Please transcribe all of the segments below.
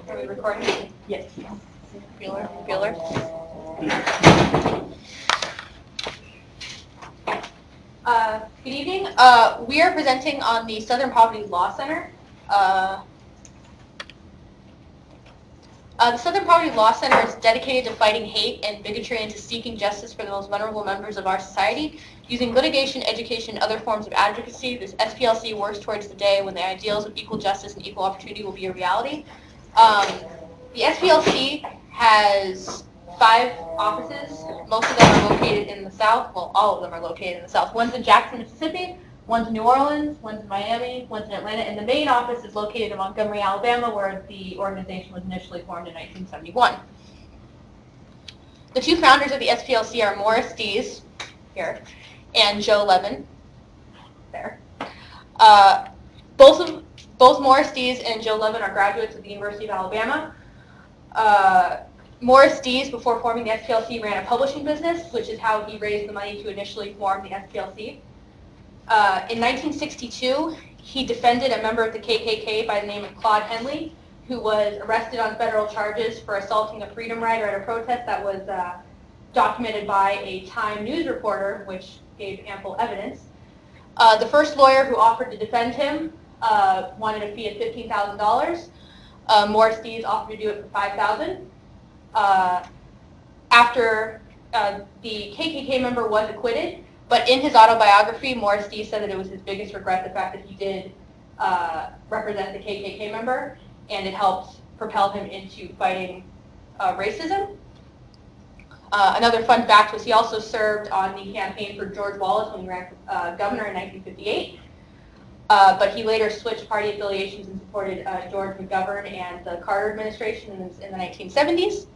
Are we recording? Yes. Bueller. Bueller. Good evening. We are presenting on the Southern Poverty Law Center. The Southern Poverty Law Center is dedicated to fighting hate and bigotry and to seeking justice for the most vulnerable members of our society. Using litigation, education, and other forms of advocacy, this SPLC works towards the day when the ideals of equal justice and equal opportunity will be a reality. The SPLC has 5 offices. Most of them are located in the South. Well, all of them are located in the South. One's in Jackson, Mississippi. One's in New Orleans, one's in Miami, one's in Atlanta, and the main office is located in Montgomery, Alabama, where the organization was initially formed in 1971. The 2 founders of the SPLC are Morris Dees, here, and Joe Levin, there. Both Morris Dees and Joe Levin are graduates of the University of Alabama. Morris Dees, before forming the SPLC, ran a publishing business, which is how he raised the money to initially form the SPLC. In 1962, he defended a member of the KKK by the name of Claude Henley, who was arrested on federal charges for assaulting a freedom rider at a protest that was documented by a Time News reporter, which gave ample evidence. The first lawyer who offered to defend him wanted a fee of $15,000. Morris Dees offered to do it for $5,000. After the KKK member was acquitted, but in his autobiography, Morris Dees said that it was his biggest regret, the fact that he did represent the KKK member, and it helped propel him into fighting racism. Another fun fact was he also served on the campaign for George Wallace when he ran for governor in 1958. But he later switched party affiliations and supported George McGovern and the Carter administration in the 1970s.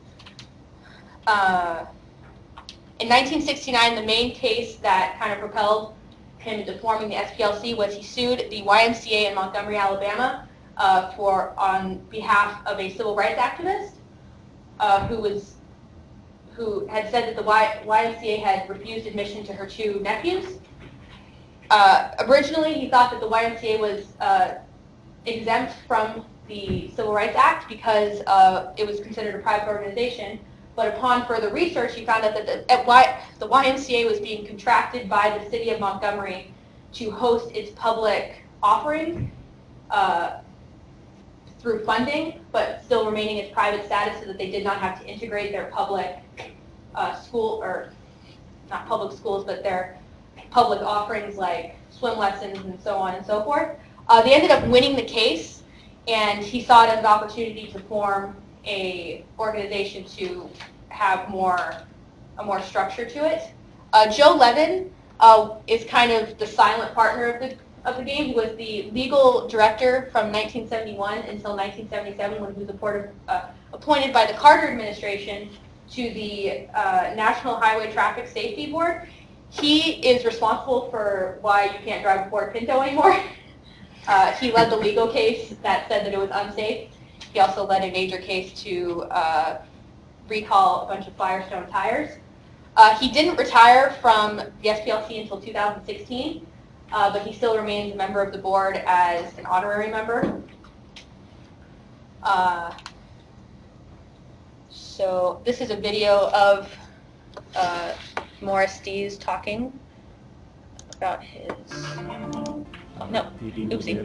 In 1969, the main case that kind of propelled him into forming the SPLC was he sued the YMCA in Montgomery, Alabama, on behalf of a civil rights activist who had said that the YMCA had refused admission to her 2 nephews. Originally, he thought that the YMCA was exempt from the Civil Rights Act because it was considered a private organization. But upon further research, he found out that the YMCA was being contracted by the city of Montgomery to host its public offering through funding, but still remaining its private status so that they did not have to integrate their public school, or not public schools, but their public offerings like swim lessons and so on and so forth. They ended up winning the case, and he saw it as an opportunity to form a organization to have a more structure to it. Joe Levin is kind of the silent partner of the game. He was the legal director from 1971 until 1977 when he was appointed by the Carter administration to the National Highway Traffic Safety Board. He is responsible for why you can't drive a Ford Pinto anymore. He led the legal case that said that it was unsafe. He also led a major case to recall a bunch of Firestone tires. He didn't retire from the SPLC until 2016, but he still remains a member of the board as an honorary member. So this is a video of Morris Dees talking about his... Oh, no, oopsie.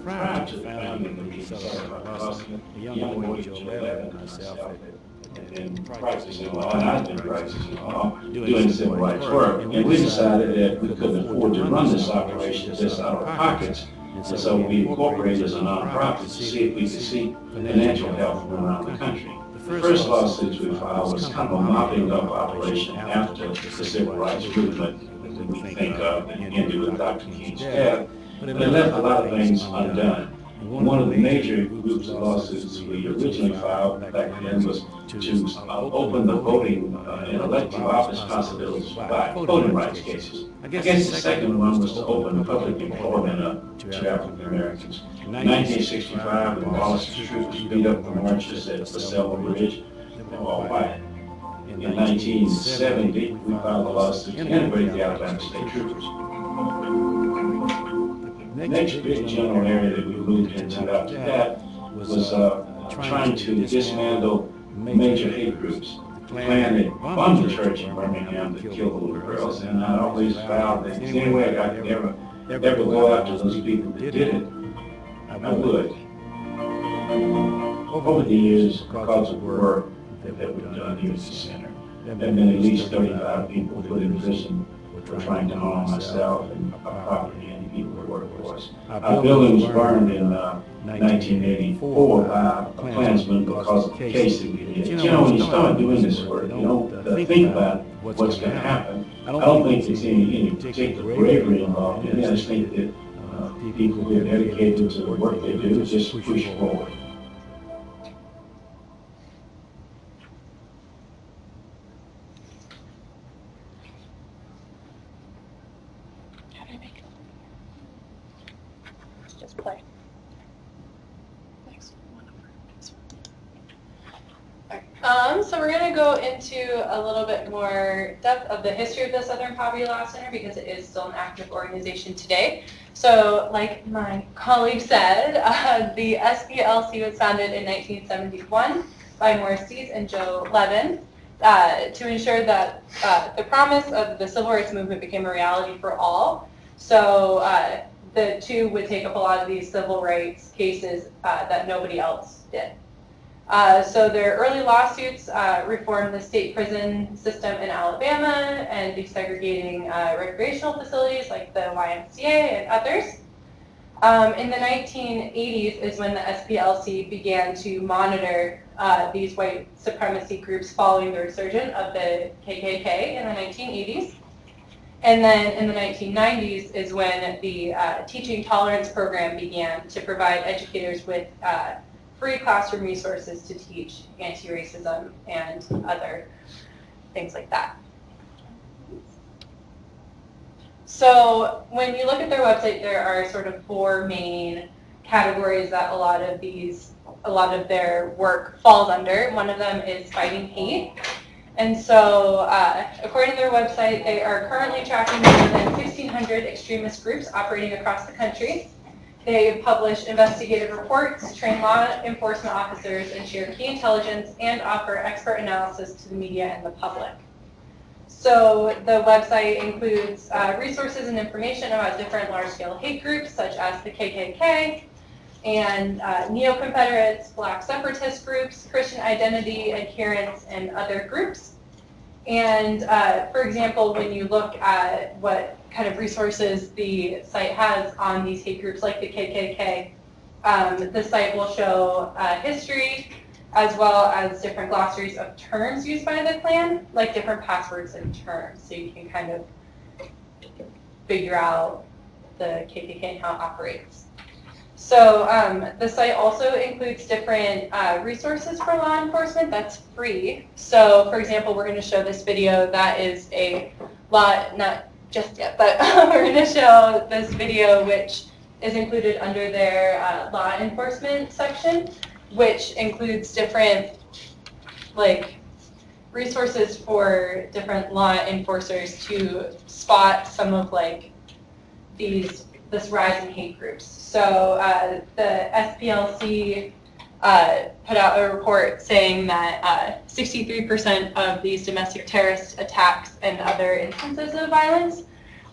Prior to the founding of the Southern Boston, a young boy, Joe Levin, and myself had been practicing law, and I'd been practicing law, doing civil rights work, and we decided that we couldn't afford to run this operation just out of our pockets, and so we incorporated as a nonprofit to see if we could seek financial help from around the country. The first lawsuits we filed was kind of a mopping up operation after the civil rights movement that we think of and ended with Dr. King's death, but it left a lot of things undone. One of the major groups of lawsuits we originally filed back then was to open the voting and elective office possibilities by voting rights cases. I guess the second one was to open public employment to African Americans. In 1965, when Wallace's troops beat up the marchers at the Selma Bridge, they were all white. In 1970, we filed a lawsuit to integrate the Alabama State Troopers. next big general area that we moved into after that was trying to dismantle major hate groups. The Klan had bombed the church in Birmingham to kill the little girls, and I always vowed that any way I could ever go after those people that did it, I would. Over the years, because of the work that we've done here at the center, there have been at least 35 people put in prison for trying to harm myself and my property and the people who work for us. Our building was burned in 1984 by a Klansman because of the case that we did. You know, when you start doing this work, you don't think about what's going to happen. I don't think there's any particular bravery involved in it. I just think that people who are dedicated to the work they do just push forward. Just play. So we're going to go into a little bit more depth of the history of the Southern Poverty Law Center because it is still an active organization today. So like my colleague said, the SPLC was founded in 1971 by Morris Dees and Joe Levin to ensure that the promise of the civil rights movement became a reality for all. So the two would take up a lot of these civil rights cases that nobody else did. So their early lawsuits reformed the state prison system in Alabama and desegregating recreational facilities like the YMCA and others. In the 1980s is when the SPLC began to monitor these white supremacy groups following the resurgence of the KKK in the 1980s. And then in the 1990s is when the Teaching Tolerance Program began to provide educators with free classroom resources to teach anti-racism and other things like that. So when you look at their website, there are sort of four main categories that a lot of their work falls under. One of them is fighting hate. And so according to their website, they are currently tracking more than 1,600 extremist groups operating across the country. They publish investigative reports, train law enforcement officers, and share key intelligence, and offer expert analysis to the media and the public. So the website includes resources and information about different large-scale hate groups, such as the KKK, and neo-Confederates, black separatist groups, Christian identity adherents, and other groups. And for example, when you look at what kind of resources the site has on these hate groups like the KKK, the site will show history as well as different glossaries of terms used by the Klan, like different passwords and terms, so you can kind of figure out the KKK and how it operates. So the site also includes different resources for law enforcement that's free. So for example, we're going to show this video that is a not just yet, but we're going to show this video which is included under their law enforcement section, which includes different resources for different law enforcers to spot some of this rise in hate groups. So the SPLC put out a report saying that 63% of these domestic terrorist attacks and other instances of violence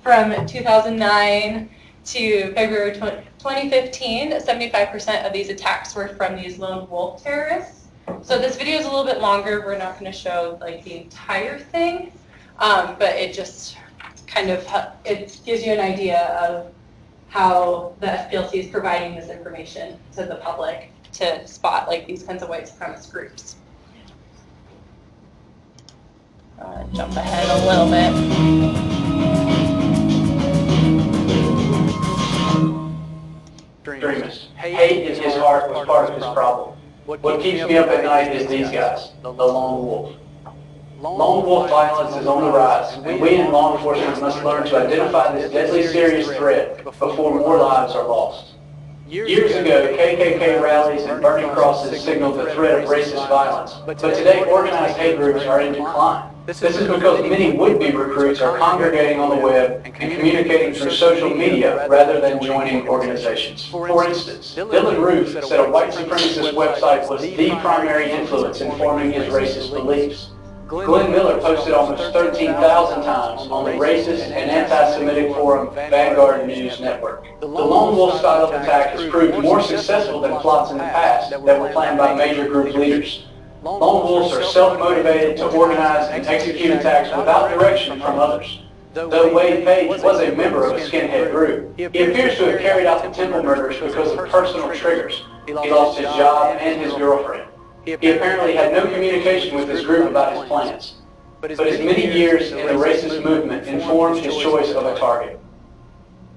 from 2009 to February 2015, 75% of these attacks were from these lone wolf terrorists. So this video is a little bit longer. We're not going to show the entire thing, but it just kind of it gives you an idea of how the SPLC is providing this information to the public to spot these kinds of white supremacist groups. Jump ahead a little bit. Extremists. Hate in his heart was part of his problem. What keeps me up at night is these guys, the lone wolf. Lone wolf violence is on the rise, and we in law enforcement must learn to identify this deadly serious threat before more lives are lost. Years ago, KKK rallies and burning crosses signaled the threat of racist violence, but today organized hate groups are in decline. This is because many would-be recruits are congregating on the web and communicating through social media rather than joining organizations. For instance, Dylan Roof said a white supremacist website was the primary influence in forming his racist beliefs. Glenn Miller posted almost 13,000 times on the racist and anti-Semitic forum Vanguard News Network. The lone wolf style of attack has proved more successful than plots in the past that were planned by major group leaders. Lone wolves are self-motivated to organize and execute attacks without direction from others. Though Wade Page was a member of a skinhead group, he appears to have carried out the Temple murders because of personal triggers. He lost his job and his girlfriend. He apparently had no communication with his group about his plans. But his many years in the racist movement informed his choice of a target.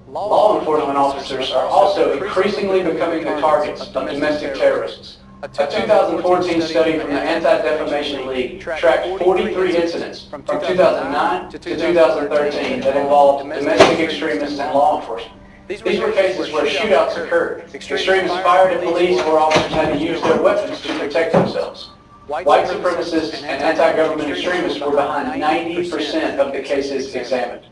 Law enforcement officers are also increasingly becoming the targets of domestic terrorists. A 2014 study from the Anti-Defamation League tracked 43 incidents from 2009 to 2013 that involved domestic extremists and law enforcement. These were cases where shootouts occurred. Extremists fired at police or officers had to use their weapons to protect themselves. White supremacists and anti-government extremists were behind 90% of the cases examined.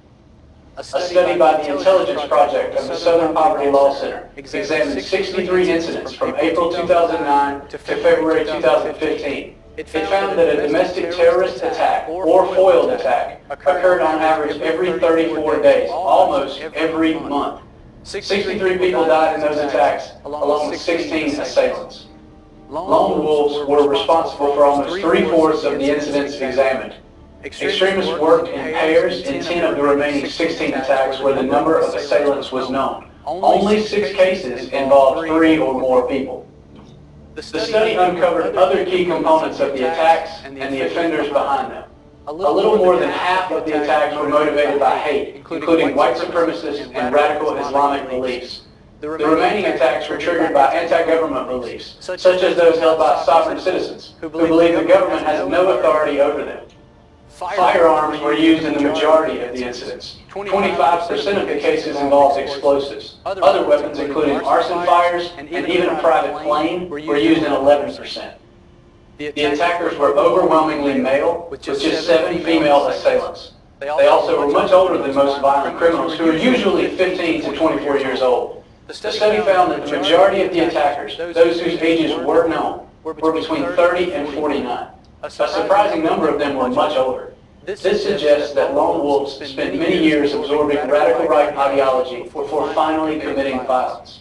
A study by the Intelligence Project of the Southern Poverty Law Center examined 63 incidents from April 2009 to February 2015. It found that a domestic terrorist attack or foiled attack occurred on average every 34 days, almost every month. 63 people died in those attacks, along with 16 assailants. Lone wolves were responsible for almost 3/4 of the incidents examined. Extremists worked in pairs in 10 of the remaining 16 attacks where the number of assailants was known. Only 6 cases involved 3 or more people. The study uncovered other key components of the attacks and the offenders behind them. A little more than half of the attacks were motivated by hate, including white supremacist and radical Islamic beliefs. The remaining attacks were triggered by anti-government beliefs, such as those held by sovereign citizens, who believe the government has no authority over them. Firearms were used in the majority of the incidents. 25% of the cases involved explosives. Other weapons, including arson fires and even a private plane, were used in 11%. The attackers were overwhelmingly male, with just 7 female assailants. They also were much older than most violent criminals, who are usually 15 to 24 years old. The study found that the majority of the attackers, those whose ages were known, were between 30 and 49. A surprising number of them were much older. This suggests that lone wolves spent many years absorbing radical right ideology before finally committing violence.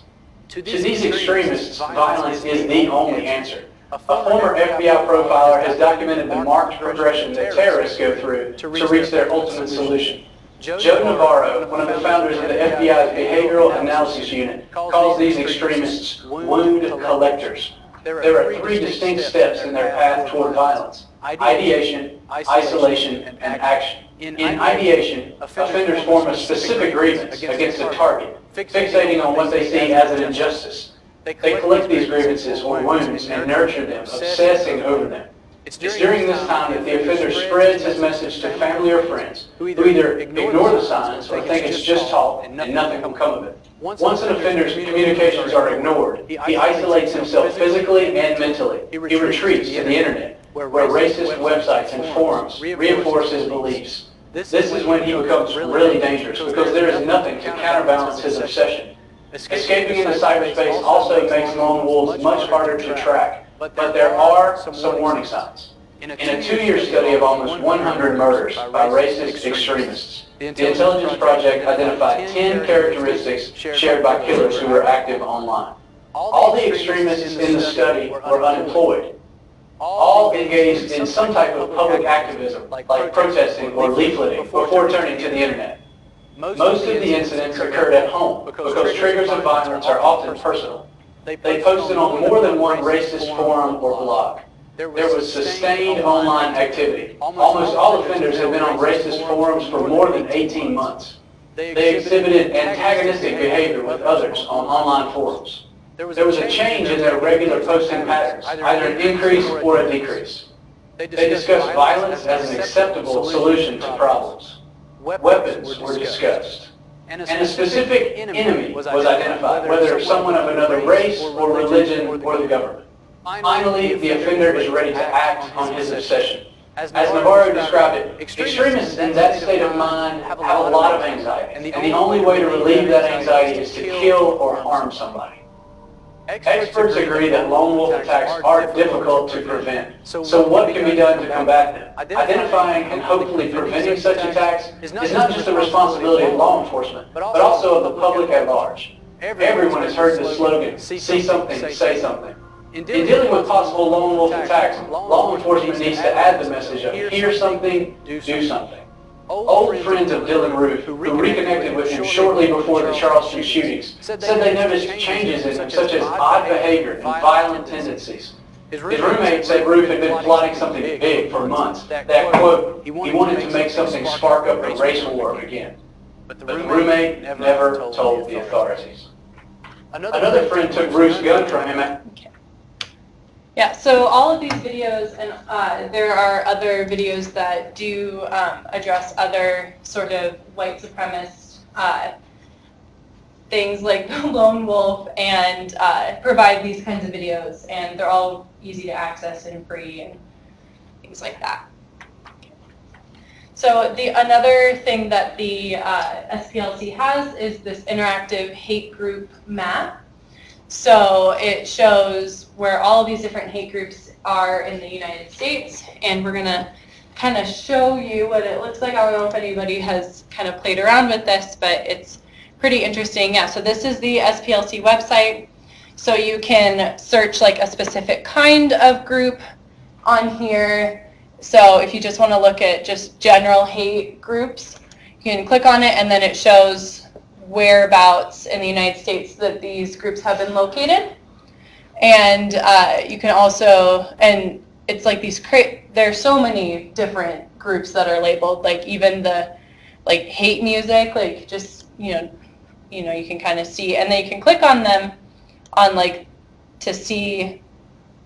To these extremists, violence is the only answer. A former FBI profiler has documented the marked progression that terrorists go through to reach their ultimate solution. Joe Navarro, one of the founders of the FBI's Behavioral Analysis Unit, calls these extremists wound collectors. There are 3 distinct steps in their path toward violence: ideation, isolation, and action. In ideation, offenders form a specific grievance against a target, fixating on what they see as an injustice. They collect these grievances or wounds and nurture them, obsessing over them. It's during this time that the offender spreads his message to family or friends, who either ignore the signs or think it's just talk and nothing will come of it. Once an offender's communications are ignored, he isolates himself physically and mentally. He retreats to the internet, where racist websites and forums reinforce his beliefs. This is when he becomes really dangerous, because there is nothing to counterbalance his obsession. Escaping into cyberspace also makes lone wolves much harder to track, but there are some warning signs. In a 2-year study of almost 100 murders by racist extremists, the Intelligence Project identified 10 characteristics shared by killers who were active online. All the extremists in the study were unemployed. All engaged in some type of public activism, like protesting or leafleting, before turning to the internet. Most of the incidents occurred at home, because triggers of violence are often personal. They posted on more than one racist forum or blog. There was sustained online activity. Almost all offenders have been on racist forums for more than 18 months. They exhibited antagonistic behavior with others on online forums. There was a change in their regular posting patterns, either an increase or a decrease. They discussed violence as an acceptable solution to problems. Weapons were discussed. And a specific enemy was identified, whether someone of another race or religion or the government. Finally, the offender is ready to act on his obsession. As Navarro described it, extremists in that state of mind have a lot of anxiety, and the only way to relieve that anxiety is to kill or harm somebody. Experts agree that lone wolf attacks are difficult to prevent. So what can be done to combat them? Identifying and hopefully preventing such attacks is not just the responsibility of law enforcement, but also of the public at large. Everyone has heard the slogan, see something, say something. In dealing with possible lone wolf attacks, law enforcement needs to add the message of hear something, do something. Old friends of Dylann Roof, who reconnected with him shortly before the Charleston shootings, said they noticed changes in him such as odd behavior and violent tendencies. His roommate said Roof had been plotting something big for months, that, quote, he wanted to make something spark up a race war again. But the roommate never told the authorities. Another friend took Roof's gun from him. Yeah, so all of these videos, and there are other videos that do address other sort of white supremacist things like the lone wolf, and provide these kinds of videos, and they're all easy to access and free and things like that. So another thing that the SPLC has is this interactive hate group map. So it shows where all of these different hate groups are in the United States, and we're going to kind of show you what it looks like. I don't know if anybody has kind of played around with this, but it's pretty interesting. Yeah, so this is the SPLC website. So you can search like a specific kind of group on here. So if you just want to look at just general hate groups, you can click on it, and then it shows whereabouts in the United States that these groups have been located. And you can also, and it's like these, there's so many different groups that are labeled, like even the like hate music, like just, you know, you can kind of see, and then you can click on them on like to see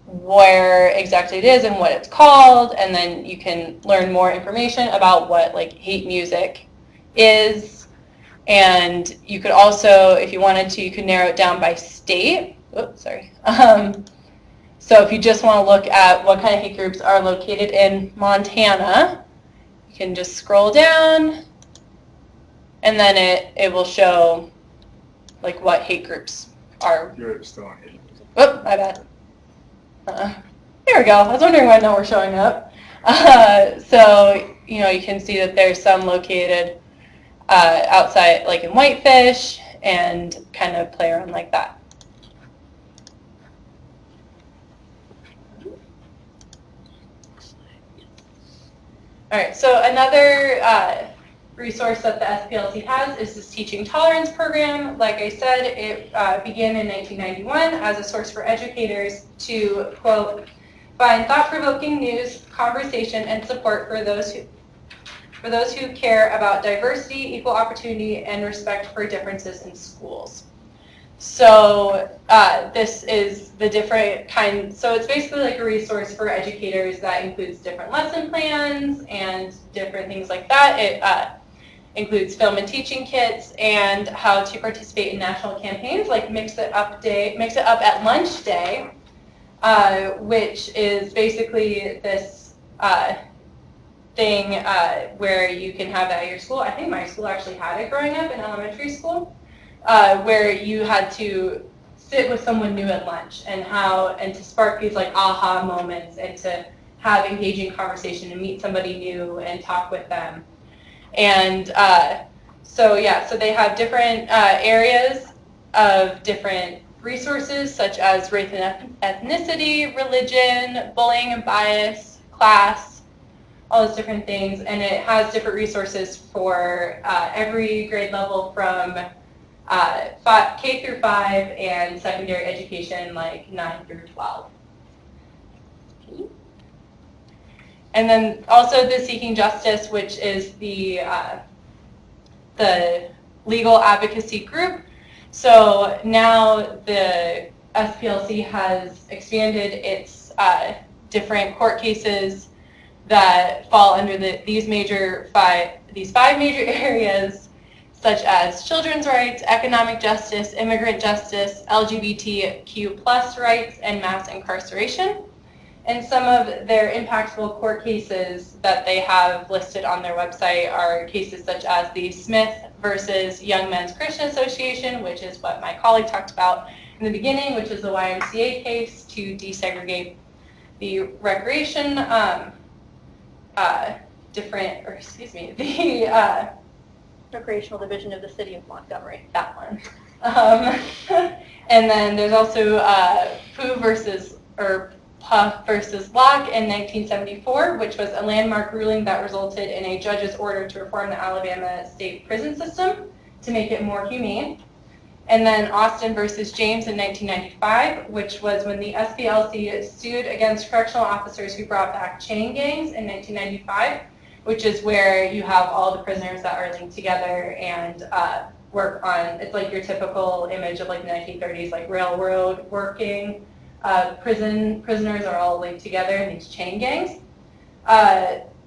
where exactly it is and what it's called, and then you can learn more information about what like hate music is. And you could also, if you wanted to, you could narrow it down by state. Oops, sorry. So if you just want to look at what kind of hate groups are located in Montana, you can just scroll down, and then it will show like what hate groups are. You're still on hate. Whoop, my bad. There we go. I was wondering why no were showing up. So, you can see that there's some located outside, like in Whitefish, and kind of play around like that. All right, so another resource that the SPLC has is this Teaching Tolerance program. Like I said, it began in 1991 as a source for educators to, quote, find thought-provoking news, conversation, and support for those who care about diversity, equal opportunity, and respect for differences in schools. So this is the different kind, so it's basically like a resource for educators that includes different lesson plans and different things like that. It includes film and teaching kits and how to participate in national campaigns like Mix It Up at Lunch Day, which is basically this thing where you can have that at your school. I think my school actually had it growing up in elementary school, where you had to sit with someone new at lunch and to spark these like aha moments and to have engaging conversation and meet somebody new and talk with them. And so they have different areas of different resources such as race and ethnicity, religion, bullying and bias, class, all those different things, and it has different resources for every grade level from K through 5 and secondary education like 9 through 12. And then also the Seeking Justice, which is the legal advocacy group. So now the SPLC has expanded its different court cases that fall under these five major areas, such as children's rights, economic justice, immigrant justice, LGBTQ+ rights, and mass incarceration. And some of their impactful court cases that they have listed on their website are cases such as the Smith versus Young Men's Christian Association, which is what my colleague talked about in the beginning, which is the YMCA case to desegregate the recreation, the recreational division of the city of Montgomery, that one. And then there's also Puff versus Locke in 1974, which was a landmark ruling that resulted in a judge's order to reform the Alabama state prison system to make it more humane. And then Austin versus James in 1995, which was when the SPLC sued against correctional officers who brought back chain gangs in 1995, which is where you have all the prisoners that are linked together and work on, it's like your typical image of like the 1930s, like railroad working. Prisoners are all linked together in these chain gangs,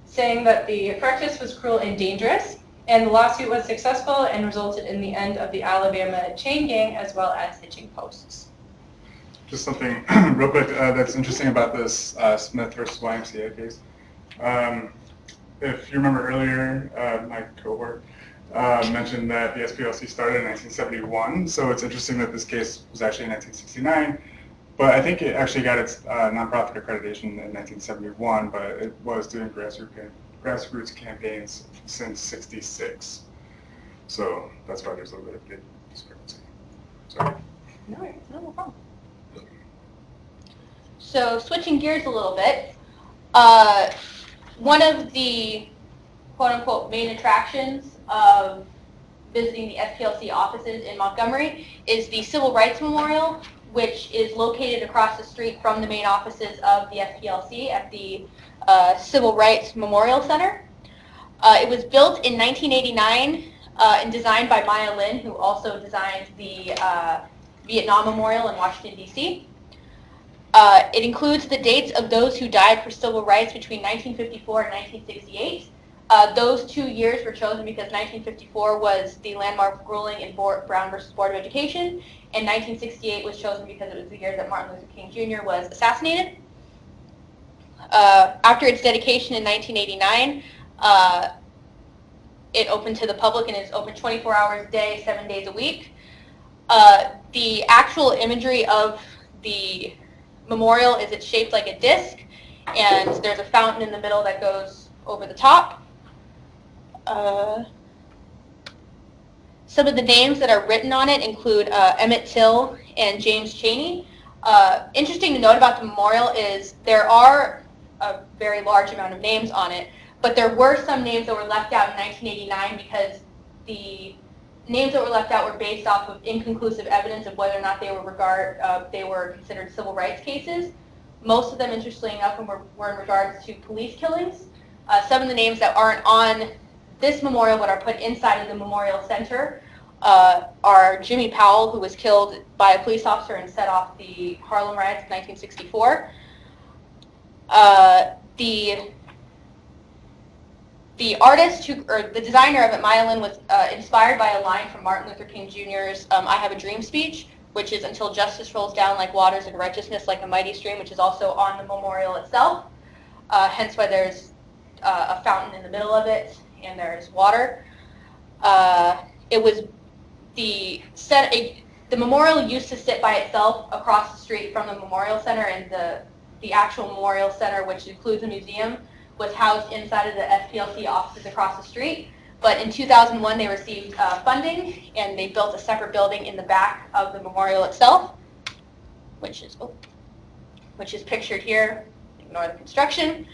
saying that the practice was cruel and dangerous, and the lawsuit was successful and resulted in the end of the Alabama chain gang as well as hitching posts. Just something real quick that's interesting about this Smith versus YMCA case. If you remember earlier, my cohort mentioned that the SPLC started in 1971, so it's interesting that this case was actually in 1969. But I think it actually got its nonprofit accreditation in 1971, but it was doing grassroots campaigns since '66. So that's why there's a little bit of big discrepancy. Sorry. No problem. So switching gears a little bit, one of the quote-unquote main attractions of visiting the SPLC offices in Montgomery is the Civil Rights Memorial, which is located across the street from the main offices of the SPLC at the Civil Rights Memorial Center. It was built in 1989 and designed by Maya Lin, who also designed the Vietnam Memorial in Washington, D.C. It includes the dates of those who died for civil rights between 1954 and 1968. Those 2 years were chosen because 1954 was the landmark ruling in Brown versus Board of Education, and 1968 was chosen because it was the year that Martin Luther King Jr. was assassinated. After its dedication in 1989, it opened to the public and is open 24 hours a day, 7 days a week. The actual imagery of the memorial is it's shaped like a disc, and there's a fountain in the middle that goes over the top. Some of the names that are written on it include Emmett Till and James Chaney. Interesting to note about the memorial is there are a very large amount of names on it, but there were some names that were left out in 1989 because the names that were left out were based off of inconclusive evidence of whether or not they were considered civil rights cases. Most of them, interestingly enough, were in regards to police killings. Some of the names that aren't on this memorial but are put inside of the memorial center are Jimmy Powell, who was killed by a police officer and set off the Harlem riots of 1964. The artist or the designer of it, Maya Lin, was inspired by a line from Martin Luther King Jr.'s "I Have a Dream" speech, which is "Until justice rolls down like waters and righteousness like a mighty stream," which is also on the memorial itself. Hence why there's a fountain in the middle of it and there's water. It was the memorial used to sit by itself across the street from the memorial center, and the actual memorial center, which includes a museum, was housed inside of the SPLC offices across the street. But in 2001, they received funding, and they built a separate building in the back of the memorial itself, which is pictured here. Ignore the construction.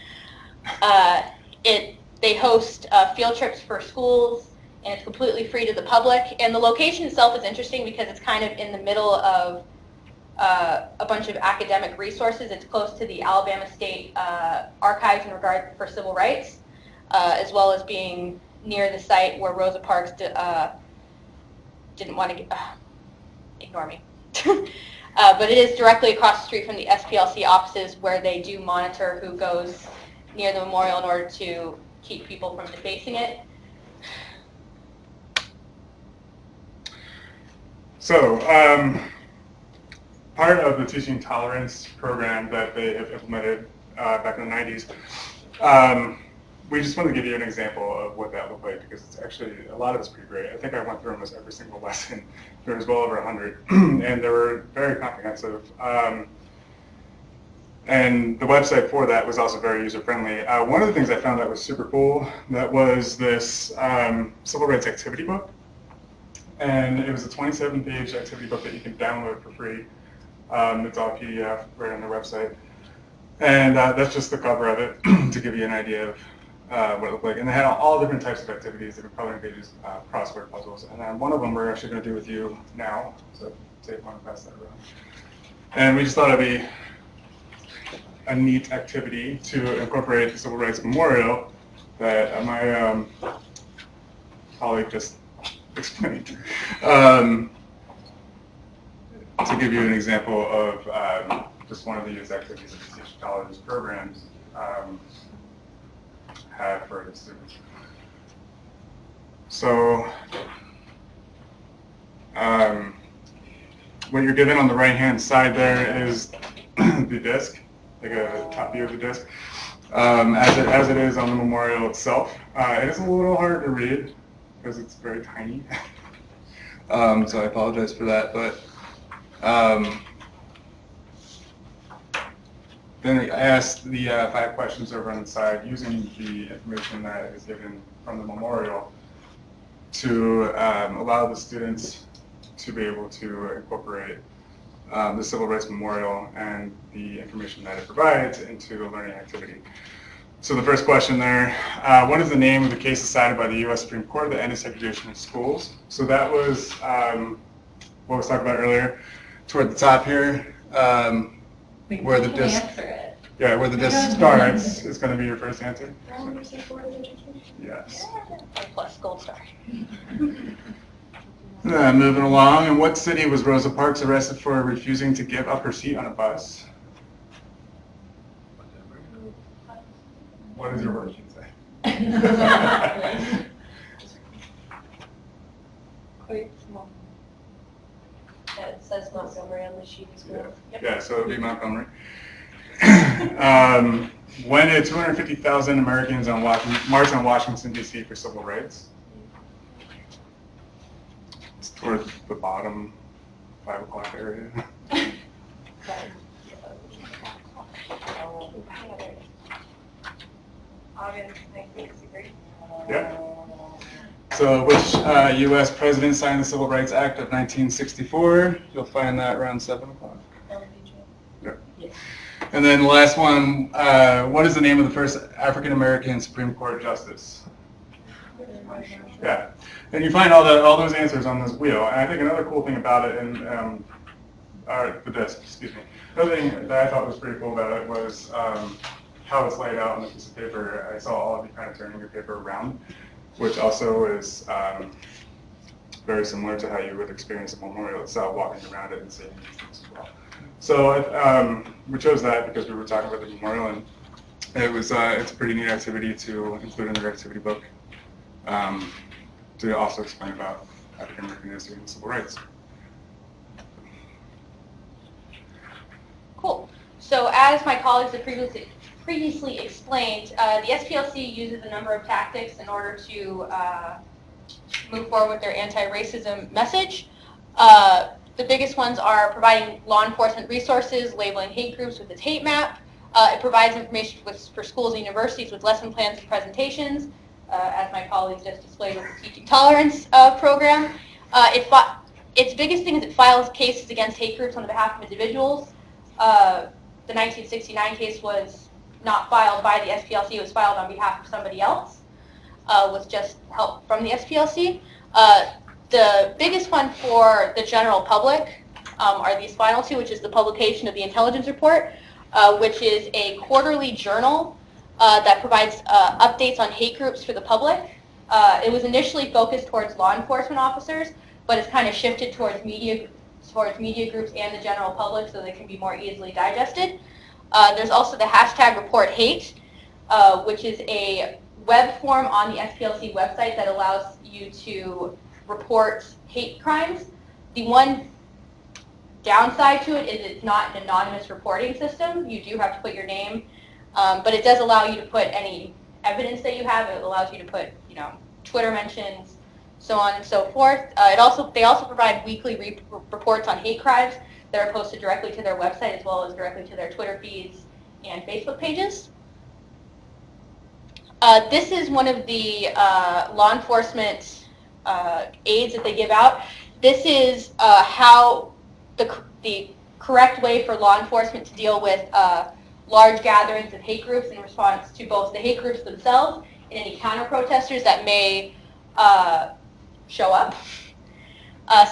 They host field trips for schools, and it's completely free to the public. And the location itself is interesting because it's kind of in the middle of a bunch of academic resources. It's close to the Alabama State Archives in regard for civil rights, as well as being near the site where Rosa Parks didn't want to ignore me. But it is directly across the street from the SPLC offices, where they do monitor who goes near the memorial in order to keep people from defacing it. So, part of the teaching tolerance program that they have implemented back in the 90s. We just want to give you an example of what that looked like because it's actually, a lot of it's pretty great. I think I went through almost every single lesson. There was well over 100, and they were very comprehensive. And the website for that was also very user-friendly. One of the things I found that was super cool, that was this civil rights activity book. And it was a 27-page activity book that you can download for free. It's all PDF right on their website. And that's just the cover of it to give you an idea of what it looked like. And they had all different types of activities, different coloring pages, crossword puzzles. And then one of them we're actually going to do with you now. So take one and pass that around. And we just thought it'd be a neat activity to incorporate the Civil Rights Memorial that my colleague just explained. To give you an example of just one of the youth activities that the Teaching Tolerance programs have for the students. So what you're given on the right-hand side there is the disc, like a top view of the disc, as it is on the memorial itself. It is a little hard to read because it's very tiny. So I apologize for that, but then I asked the 5 questions over on the side using the information that is given from the memorial to allow the students to be able to incorporate the Civil Rights Memorial and the information that it provides into the learning activity. So the first question there, what is the name of the case decided by the U.S. Supreme Court that ended segregation in schools? So that was what was talked about earlier. Toward the top here, where the disc, where the disc starts, is going to be your first answer. Yes. Plus gold star. Moving along, in what city was Rosa Parks arrested for refusing to give up her seat on a bus? What does your worksheet say? Quite small. Yeah, it says Montgomery on the sheet as well. Yeah, so it would be Montgomery. When did 250,000 Americans march on Washington, D.C. for civil rights? It's toward the bottom 5 o'clock area. August 1963. Yeah. So which U.S. president signed the Civil Rights Act of 1964? You'll find that around 7 o'clock. Yeah. And then the last one, what is the name of the first African-American Supreme Court justice? Yeah. And you find all those answers on this wheel. And I think another cool thing about it, the disc, excuse me. Another thing that I thought was pretty cool about it was how it's laid out on the piece of paper. I saw all of you kind of turning your paper around, which also is very similar to how you would experience the memorial itself, walking around it and seeing these things as well. So we chose that because we were talking about the memorial, and it's a pretty neat activity to include in their activity book to also explain about African American history and civil rights. Cool. So as my colleagues have previously explained, the SPLC uses a number of tactics in order to move forward with their anti-racism message. The biggest ones are providing law enforcement resources, labeling hate groups with its hate map. It provides information for schools and universities with lesson plans and presentations, as my colleagues just displayed with the Teaching Tolerance program. Its biggest thing is it files cases against hate groups on behalf of individuals. The 1969 case was not filed by the SPLC, it was filed on behalf of somebody else, with just help from the SPLC. The biggest one for the general public are these final two, which is the publication of the Intelligence Report, which is a quarterly journal that provides updates on hate groups for the public. It was initially focused towards law enforcement officers, but it's kind of shifted towards media groups and the general public so they can be more easily digested. There's also the hashtag Report Hate, which is a web form on the SPLC website that allows you to report hate crimes. The one downside to it is it's not an anonymous reporting system. You do have to put your name, but it does allow you to put any evidence that you have. It allows you to put, Twitter mentions, so on and so forth. They also provide weekly reports on hate crimes that are posted directly to their website as well as directly to their Twitter feeds and Facebook pages. This is one of the law enforcement aids that they give out. This is how the correct way for law enforcement to deal with large gatherings of hate groups in response to both the hate groups themselves and any counter-protesters that may show up.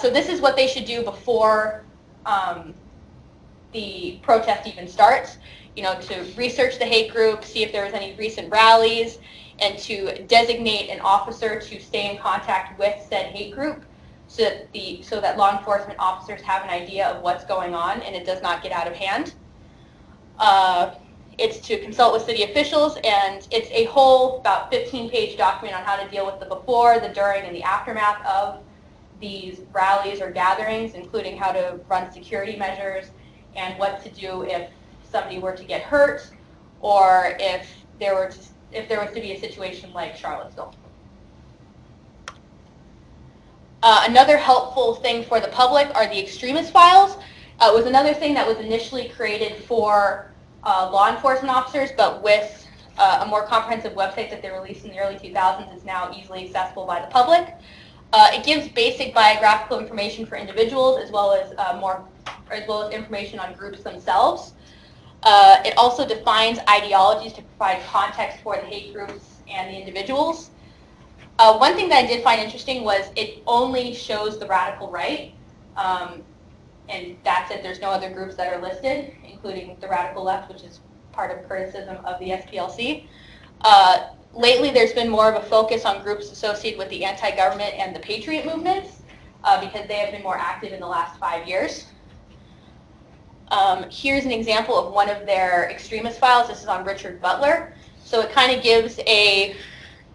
So this is what they should do before the protest even starts, to research the hate group, see if there was any recent rallies, and to designate an officer to stay in contact with said hate group so that law enforcement officers have an idea of what's going on and it does not get out of hand. It's to consult with city officials, and it's a whole about 15-page document on how to deal with the before, the during, and the aftermath of these rallies or gatherings, including how to run security measures and what to do if somebody were to get hurt or if there was to be a situation like Charlottesville. Another helpful thing for the public are the extremist files. It was another thing that was initially created for law enforcement officers, but with a more comprehensive website that they released in the early 2000s is now easily accessible by the public. It gives basic biographical information for individuals as well as information on groups themselves. It also defines ideologies to provide context for the hate groups and the individuals. One thing that I did find interesting was it only shows the radical right, and that's it. There's no other groups that are listed, including the radical left, which is part of criticism of the SPLC. Lately, there's been more of a focus on groups associated with the anti-government and the patriot movements because they have been more active in the last 5 years. Here's an example of one of their extremist files. This is on Richard Butler. So it kind of gives an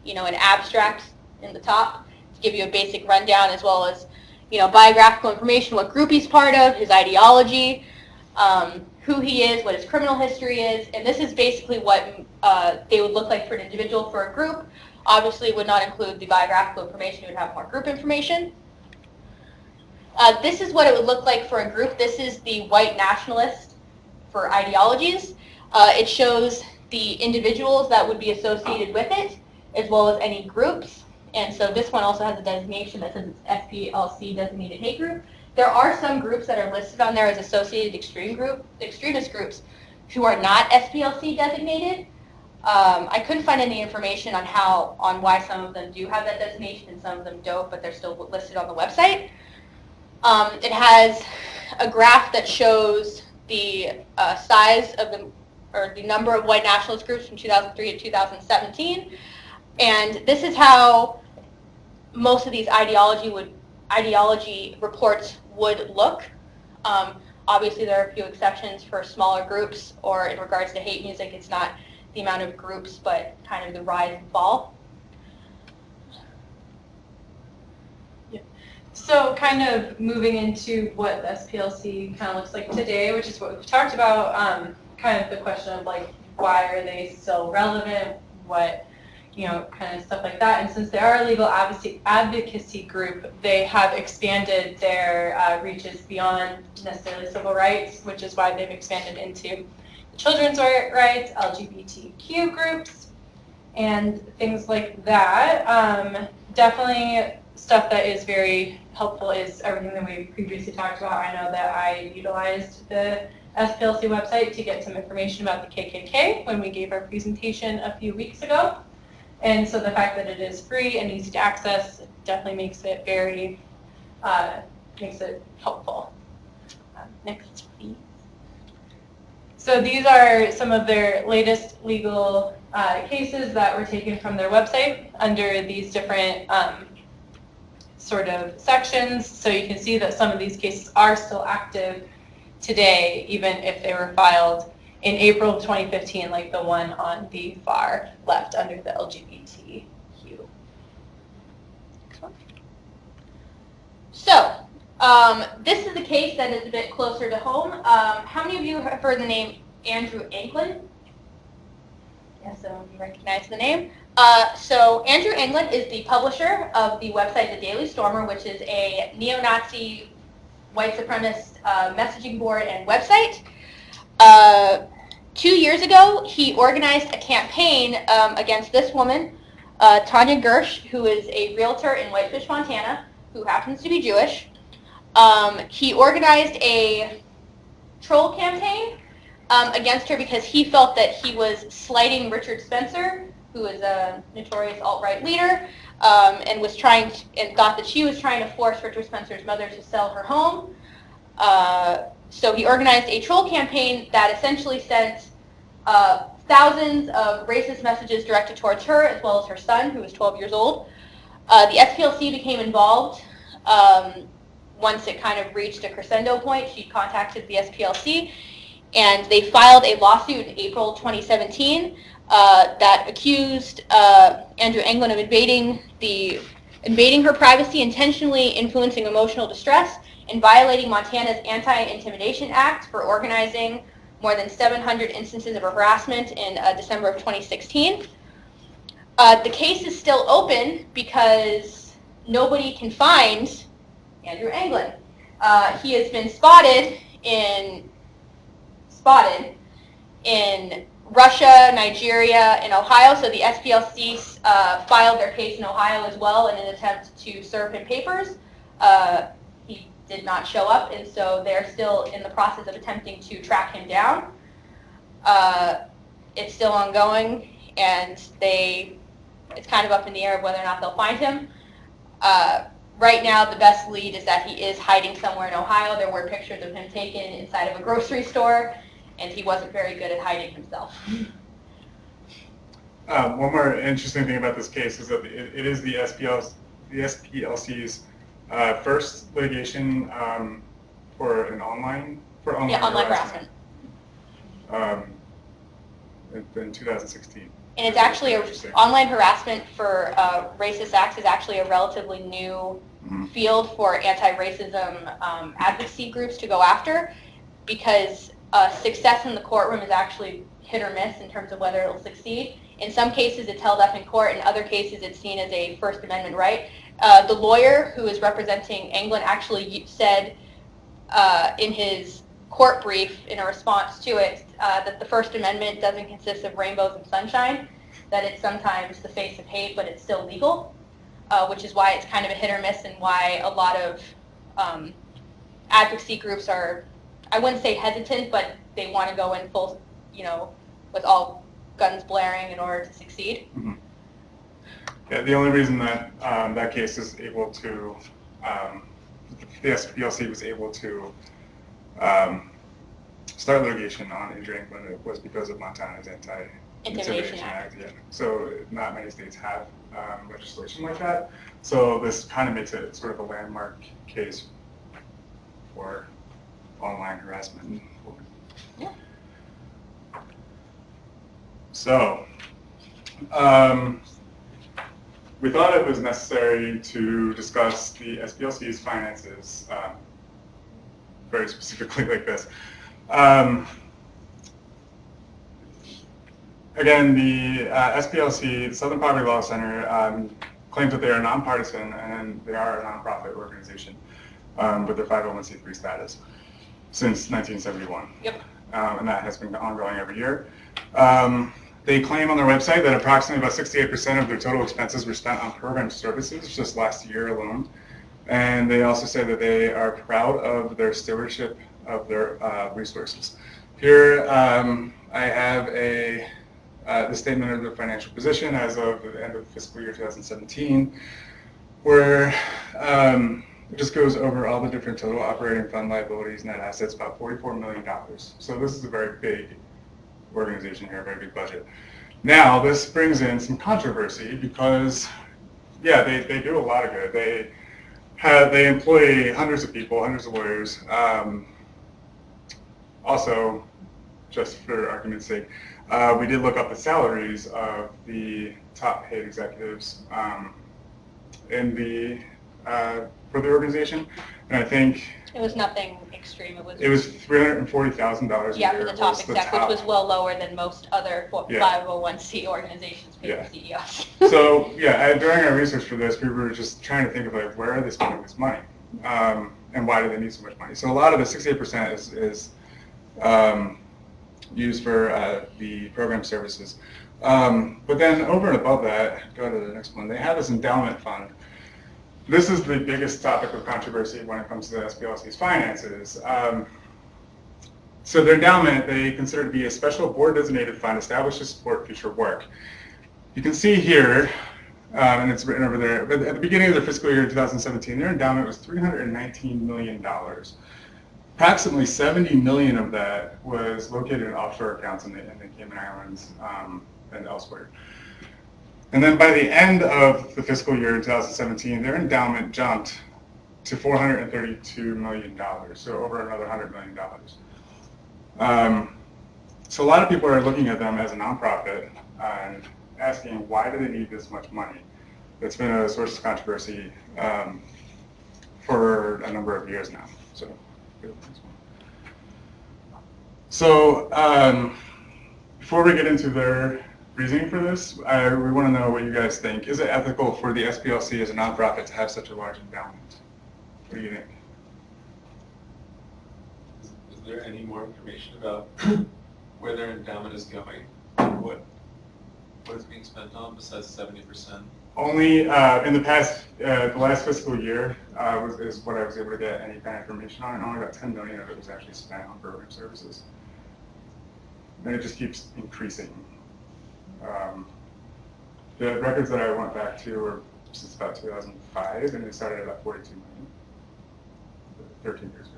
abstract in the top to give you a basic rundown as well as, biographical information, what group he's part of, his ideology, who he is, what his criminal history is, and this is basically what they would look like for an individual. For a group, obviously it would not include the biographical information, it would have more group information. This is what it would look like for a group. This is the white nationalist for ideologies. It shows the individuals that would be associated with it, as well as any groups. And so this one also has a designation that says it's SPLC designated hate group. There are some groups that are listed on there as associated extremist groups who are not SPLC designated. I couldn't find any information on why some of them do have that designation and some of them don't, but they're still listed on the website. It has a graph that shows the size of the number of white nationalist groups from 2003 to 2017, and this is how most of these ideology reports would look. Obviously, there are a few exceptions for smaller groups, or in regards to hate music, it's not the amount of groups, but kind of the rise and fall. So kind of moving into what the SPLC kind of looks like today, which is what we've talked about, kind of the question of like, why are they still relevant, what, kind of stuff like that. And since they are a legal advocacy group, they have expanded their reaches beyond necessarily civil rights, which is why they've expanded into children's rights, LGBTQ groups, and things like that. Definitely stuff that is very helpful is everything that we previously talked about. I know that I utilized the SPLC website to get some information about the KKK when we gave our presentation a few weeks ago. And so the fact that it is free and easy to access definitely makes it very, helpful. Next, please. So these are some of their latest legal cases that were taken from their website under these different sort of sections. So you can see that some of these cases are still active today, even if they were filed in April of 2015, like the one on the far left under the LGBTQ. So, This is a case that is a bit closer to home. How many of you have heard the name Andrew Anglin? Yes, some of you recognize the name. So Andrew Anglin is the publisher of the website The Daily Stormer, which is a neo-Nazi white supremacist messaging board and website. 2 years ago, he organized a campaign against this woman, Tanya Gersh, who is a realtor in Whitefish, Montana, who happens to be Jewish. He organized a troll campaign against her because he felt that he was slighting Richard Spencer, who is a notorious alt-right leader, and was trying to, and thought that she was trying to force Richard Spencer's mother to sell her home. So he organized a troll campaign that essentially sent thousands of racist messages directed towards her, as well as her son, who was 12 years old. The SPLC became involved. Once it kind of reached a crescendo point, she contacted the SPLC, and they filed a lawsuit in April 2017 that accused Andrew Anglin of invading her privacy, intentionally influencing emotional distress, and violating Montana's Anti-Intimidation Act for organizing more than 700 instances of harassment in December of 2016. The case is still open because nobody can find Andrew Anglin. He has been spotted in Russia, Nigeria, and Ohio, so the SPLC filed their case in Ohio as well in an attempt to serve him papers. He did not show up, and so they're still in the process of attempting to track him down. It's still ongoing, and it's kind of up in the air of whether or not they'll find him. Right now, the best lead is that he is hiding somewhere in Ohio. There were pictures of him taken inside of a grocery store, and he wasn't very good at hiding himself. One more interesting thing about this case is that it is the SPLC's first litigation for online harassment. In 2016. And it's actually online harassment for racist acts is actually a relatively new field for anti-racism advocacy groups to go after, because success in the courtroom is actually hit or miss in terms of whether it will succeed. In some cases, it's held up in court. In other cases, it's seen as a First Amendment right. The lawyer who is representing Anglin actually said in his court brief in a response to it that the First Amendment doesn't consist of rainbows and sunshine, that it's sometimes the face of hate, but it's still legal, which is why it's kind of a hit or miss, and why a lot of advocacy groups are, I wouldn't say hesitant, but they want to go in full, with all guns blaring in order to succeed. Mm-hmm. Yeah, the only reason that that case is able to, the SPLC was able to start litigation on Andrew Anglin was because of Montana's Anti-Intimidation Act. Yeah. So not many states have legislation like that. So this kind of makes it sort of a landmark case for online harassment. Yeah. So we thought it was necessary to discuss the SPLC's finances very specifically like this. Again, the SPLC, the Southern Poverty Law Center, claims that they are nonpartisan and they are a nonprofit organization with their 501c3 status since 1971. Yep. And that has been ongoing every year. They claim on their website that approximately about 68% of their total expenses were spent on program services just last year alone. And they also say that they are proud of their stewardship of their resources. Here I have the statement of their financial position as of the end of fiscal year 2017, where it just goes over all the different total operating fund liabilities, net assets, about $44 million. So this is a very big organization here, a very big budget. Now, this brings in some controversy because, yeah, they do a lot of good. They employ hundreds of people, hundreds of lawyers. Also, just for argument's sake, we did look up the salaries of the top paid executives in the for the organization. And I think It was nothing extreme. it was $340,000 a yeah, year. for the top was exec, which was well lower than most other Yeah. 501c organizations pay Yeah. for CEOs. So yeah, during our research for this, we were just trying to think of like, where are they spending this money? And why do they need so much money? So a lot of the 68% is used for the program services. But then over and above that, go to the next one, they have this endowment fund. This is the biggest topic of controversy when it comes to the SPLC's finances. So their endowment, they consider to be a special board-designated fund established to support future work. You can see here, and it's written over there, but at the beginning of their fiscal year 2017, their endowment was $319 million. Approximately 70 million of that was located in offshore accounts in the Cayman Islands and elsewhere. And then by the end of the fiscal year 2017, their endowment jumped to $432 million, so over another $100 million. So a lot of people are looking at them as a nonprofit and asking, why do they need this much money? It's been a source of controversy for a number of years now. So before we get into their reasoning for this, we want to know what you guys think. Is it ethical for the SPLC as a nonprofit to have such a large endowment? What do you think? Is there any more information about where their endowment is going? What it's being spent on besides 70%? Only in the past, the last fiscal year is what I was able to get any kind of information on. Only about 10 million of it was actually spent on program services. And it just keeps increasing. The records that I went back to were since about 2005, and it started at about 42 million, 13 years ago.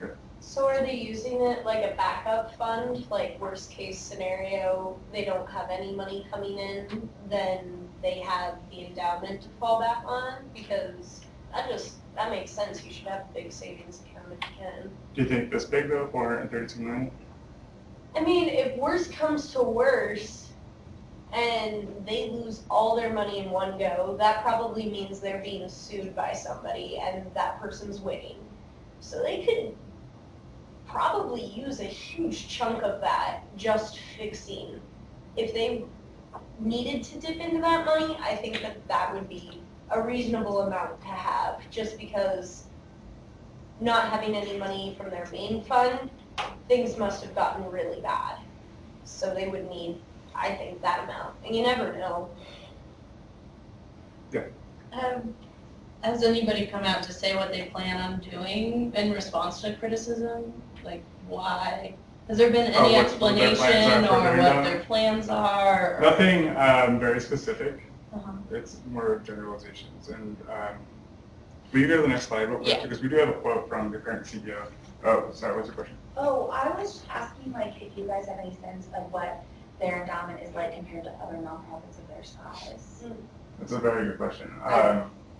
Good. So are they using it like a backup fund, like worst case scenario, they don't have any money coming in, then they have the endowment to fall back on? Because that makes sense, you should have a big savings account if you can. Do you think this big though, 432 million? I mean, if worst comes to worst, and they lose all their money in one go, that probably means they're being sued by somebody and that person's winning. So they could probably use a huge chunk of that just fixing. If they needed to dip into that money, I think that would be a reasonable amount to have, just because not having any money from their main fund, things must have gotten really bad. So they would need, I think, that amount, and you never know. Yeah. Has anybody come out to say what they plan on doing in response to criticism? Like, why? Has there been any what their plans explanation are for or their what endowment? their plans are? Nothing very specific. Uh-huh. It's more generalizations. And will you go to the next slide real quick? Yeah. Because we do have a quote from the current CEO. Oh, sorry, what's your question? Oh, I was asking like if you guys have any sense of what their endowment is like compared to other nonprofits of their size. That's a very good question.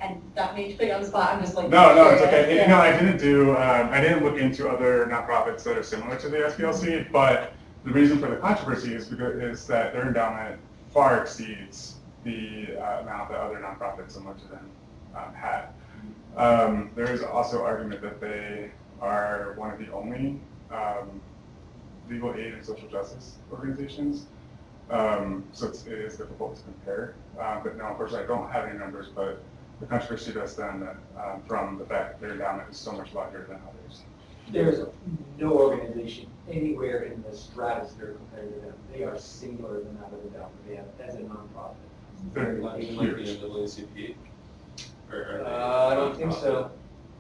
And not me to put you on the spot, I'm just like. No, it's okay. curious. You know, I didn't look into other nonprofits that are similar to the SPLC, but the reason for the controversy is that their endowment far exceeds the amount that other nonprofits similar to them had. There is also argument that they are one of the only legal aid and social justice organizations. So it is difficult to compare. But no, unfortunately, I don't have any numbers, but the controversy does stem from the fact that their endowment is so much larger than others. There's no organization anywhere in the stratosphere compared to them. They are singular in the amount of endowment they have as a nonprofit. They're Even like the huge. NAACP? Or are they I don't think nonprofit? so.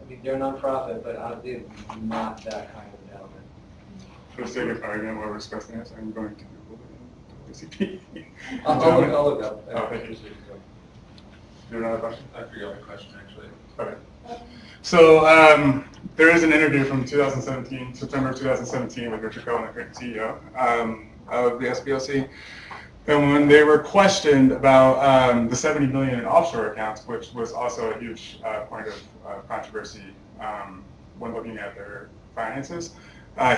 I mean, they're nonprofit, but they're not that kind of endowment. For the sake of argument, what we're discussing this, I'm going to Google the ACP. I'll look up. Oh, thank you. Do you have another question? I forgot my question, actually. Okay. So there is an interview from September 2017 with Richard Cohen, the current CEO of the SPLC. And when they were questioned about the 70 million in offshore accounts, which was also a huge point of controversy when looking at their finances,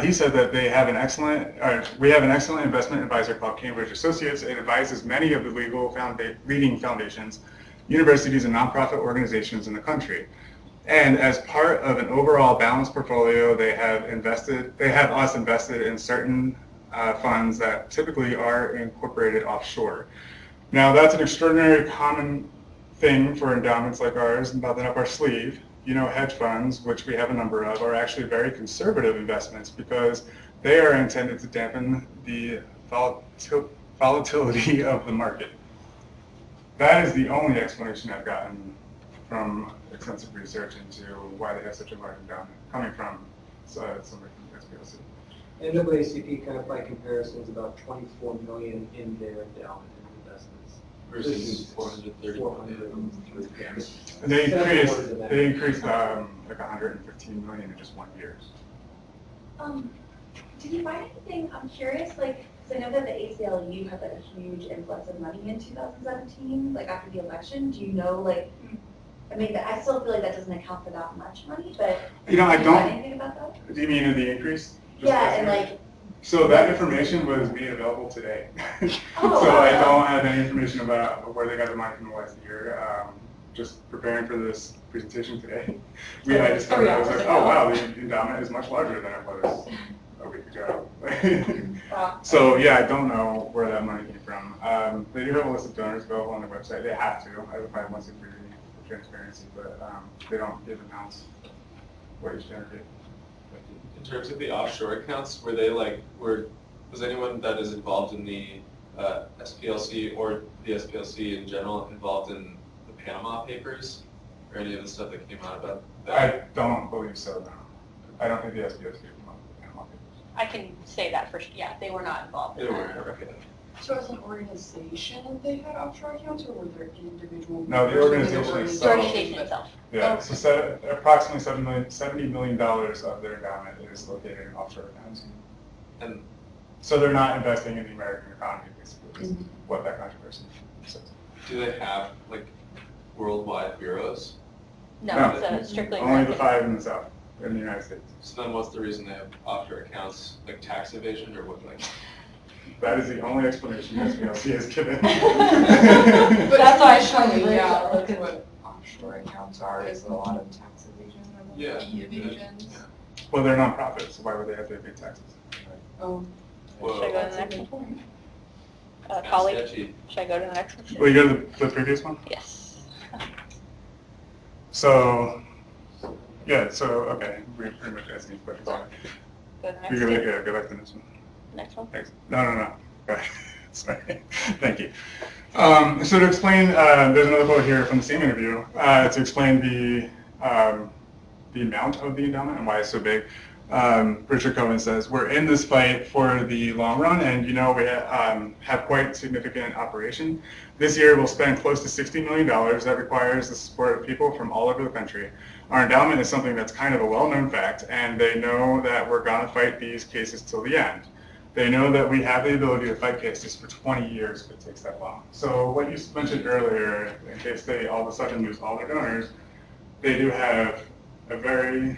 he said that we have an excellent investment advisor called Cambridge Associates. It advises many of the leading foundations universities and nonprofit organizations in the country. And as part of an overall balanced portfolio, they have us invested in certain funds that typically are incorporated offshore. Now, that's an extraordinary common thing for endowments like ours, and button up our sleeve. You know, hedge funds, which we have a number of, are actually very conservative investments because they are intended to dampen the volatility of the market. That is the only explanation I've gotten from extensive research into why they have such a large endowment, coming from somebody from SPLC. NAACP, kind of by comparison, is about 24 million in their endowment and investments. Versus 430 403, yeah. And they increased, 7 quarters of that. like 115 million in just 1 year. Did you find anything, I'm curious, like, because I know that the ACLU had like a huge influx of money in 2017, like after the election. Do you know, like, I mean, I still feel like that doesn't account for that much money, but You know, I did you find don't, anything about that? do you mean in the increase? Just Yeah, this and year? like, So that information was made available today. Oh, So I wow. don't have any information about where they got the money from the last year. Just preparing for this presentation today, I discovered, I was like, oh wow, the endowment is much larger than it was a week ago. wow. So yeah, I don't know where that money came from. They do have a list of donors available on their website. They have to. I would probably want to for transparency, but they don't give amounts what each donor did. In terms of the offshore accounts, were they like, was anyone that is involved in the SPLC or the SPLC in general involved in the Panama Papers or any of the stuff that came out about that? I don't believe so, no. I don't think the SPLC came up with the Panama Papers. I can say that for, yeah, they were not involved in They that. were, okay. So as an organization, they had offshore accounts, or were there individual? No, the organization The itself. organization itself. Yeah, so approximately $70 million of their endowment is located in offshore accounts. And So they're not investing in the American economy, basically, is what that controversy says. do they have like worldwide bureaus? No, it's strictly Only the American. 5 in the South, in the United States. So then what's the reason they have offshore accounts, like tax evasion or what, like? That is the only explanation SPLC has given. But That's why I essentially, showed you. yeah, look at what offshore accounts are, is a lot of tax evasion and Yeah. fee evasions. Well, they're nonprofits, so why would they have to pay taxes? Oh, Should I go to the that's a next good one? point. Kinda Colleague, sketchy. should I go to the next one? Will you go to the previous one? Yes. So, yeah, so, okay, we pretty much asked these questions. Go to the next You're gonna, one. yeah, go back to this one. Next one? Thanks. No. Go ahead. Sorry. Thank you. So to explain, there's another quote here from the same interview to explain the amount of the endowment and why it's so big. Richard Cohen says, "We're in this fight for the long run, and you know we have quite significant operation. This year we'll spend close to $60 million. That requires the support of people from all over the country. Our endowment is something that's kind of a well-known fact, and they know that we're gonna fight these cases till the end. They know that we have the ability to fight cases for 20 years if it takes that long." So what you mentioned earlier, in case they all of a sudden lose all their donors, they do have a very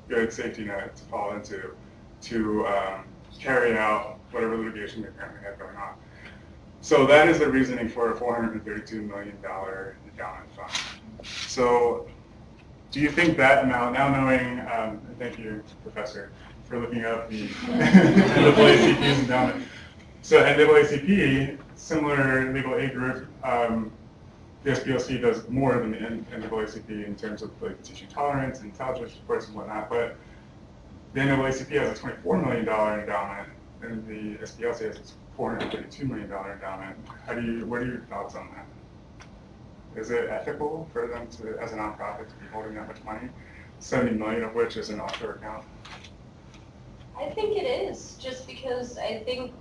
good safety net to fall into to carry out whatever litigation they currently have going on. So that is the reasoning for a $432 million endowment fund. So do you think that amount, now knowing, thank you, Professor, for looking up the NAACP's endowment. So NAACP, similar legal aid group, the SPLC does more than the NAACP in terms of like teaching tolerance and intelligence reports and whatnot, but the NAACP has a $24 million endowment and the SPLC has a $432 million endowment. What are your thoughts on that? Is it ethical for them to, as a nonprofit, to be holding that much money? 70 million of which is an offshore account. I think it is, just because I think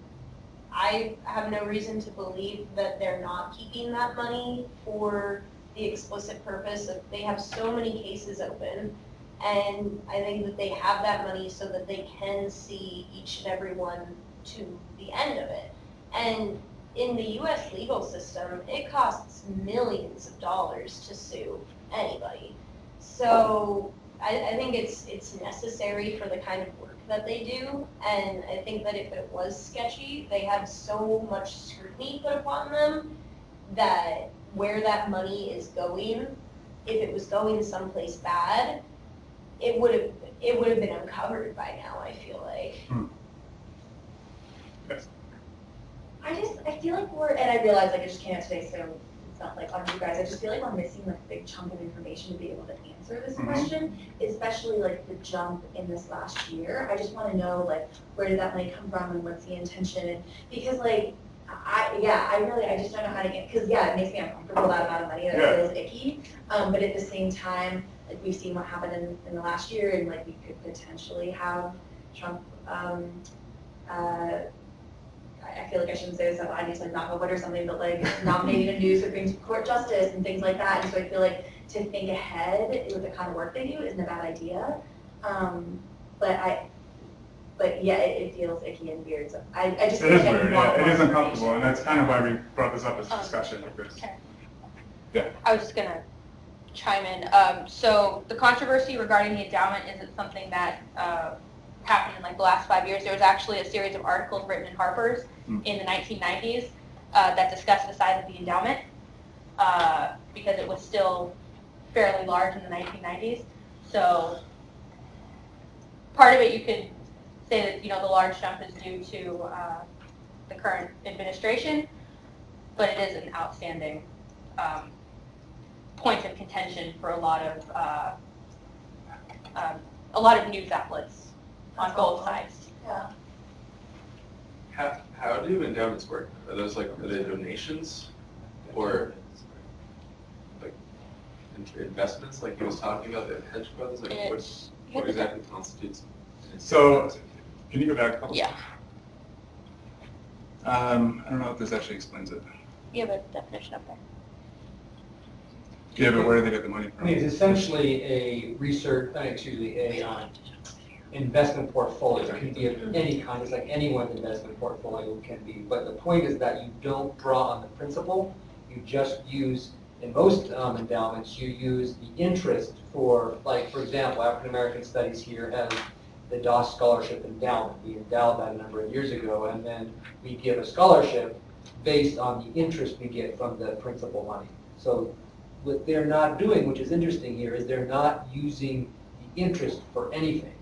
I have no reason to believe that they're not keeping that money for the explicit purpose of, they have so many cases open, and I think that they have that money so that they can see each and every one to the end of it. And in the US legal system, it costs millions of dollars to sue anybody. So I think it's necessary for the kind of work that they do, and I think that if it was sketchy, they have so much scrutiny put upon them that where that money is going. If it was going someplace bad, it would have been uncovered by now, I feel like. Yes. I feel like and I realize like I just came out today, so it's not like on you guys, I just feel like we're missing like a big chunk of information to be able to answer this question, especially like the jump in this last year. I just want to know like where did that money come from and what's the intention, and because like I just don't know how to get, because it makes me uncomfortable, that amount of money, that feels icky, but at the same time, like we've seen what happened in the last year, and like we could potentially have Trump, I feel like I shouldn't say this out loud, like knock on wood or something, but like nominating a new Supreme Court justice and things like that. And so I feel like to think ahead with the kind of work they do isn't a bad idea. But yeah, it feels icky and weird. So I just It feel is like weird, I want it is more uncomfortable, and information. that's kind of why we brought this up as a discussion, because, Okay. yeah. I was just gonna chime in. So the controversy regarding the endowment isn't something that happened in like the last 5 years. There was actually a series of articles written in Harper's in the 1990s that discussed the size of the endowment because it was still fairly large in the 1990s. So part of it you could say that the large jump is due to the current administration, but it is an outstanding point of contention for a lot of news outlets on both sides. Yeah. How do endowments work? Are they donations or like investments like he was talking about, the hedge funds? Like what exactly constitutes? So, can you go back a couple? Yeah. I don't know if this actually explains it. You have a definition up there. Yeah, but where do they get the money I from? mean, it's essentially a investment portfolio. It can be of any kind, it's like anyone's investment portfolio can be. But the point is that you don't draw on the principal, you just use, in most endowments, you use the interest for, like, for example, African American Studies here has the Doss Scholarship Endowment. We endowed that a number of years ago, and then we give a scholarship based on the interest we get from the principal money. So what they're not doing, which is interesting here, is they're not using the interest for anything.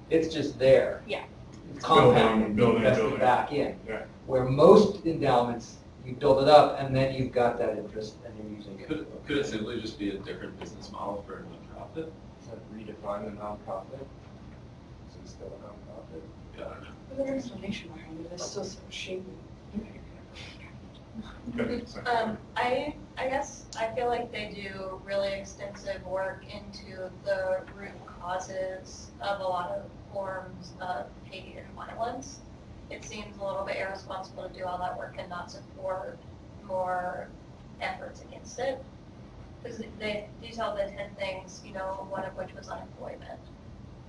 It's just there. Yeah. It's compounding, Building. invested back in. Yeah. Where most endowments, you build it up and then you've got that interest and you're using it. Could it simply just be a different business model for a nonprofit? Does that redefine a nonprofit? Is it still a nonprofit? Yeah, I don't know. But their explanation behind it is still so shady. Okay, so- I guess I feel like they do really extensive work into the root causes of a lot of forms of hate and violence. It seems a little bit irresponsible to do all that work and not support more efforts against it. Because they detailed the 10 things, one of which was unemployment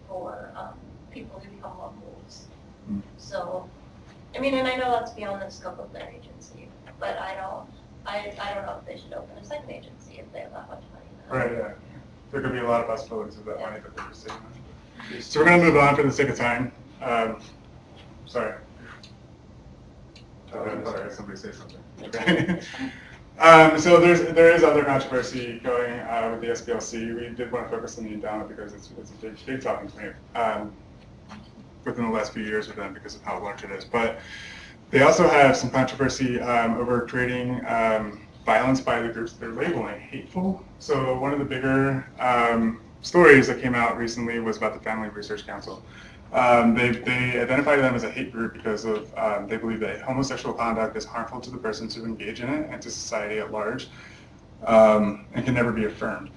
for people who become lone wolves. So, I mean, and I know that's beyond the scope of their agency, but I don't know if they should open a second agency if they have that much money. Right, yeah. There could be a lot of possibilities of that money that they're receiving. So we're going to move on for the sake of time. Sorry. Sorry, somebody say something. Okay. So there is other controversy going with the SPLC. We did want to focus on the endowment because it's a big talking point within the last few years with them because of how large it is. But they also have some controversy over creating violence by the groups they're labeling hateful. So one of the bigger stories that came out recently was about the Family Research Council. They identified them as a hate group because of they believe that homosexual conduct is harmful to the persons who engage in it and to society at large, and can never be affirmed.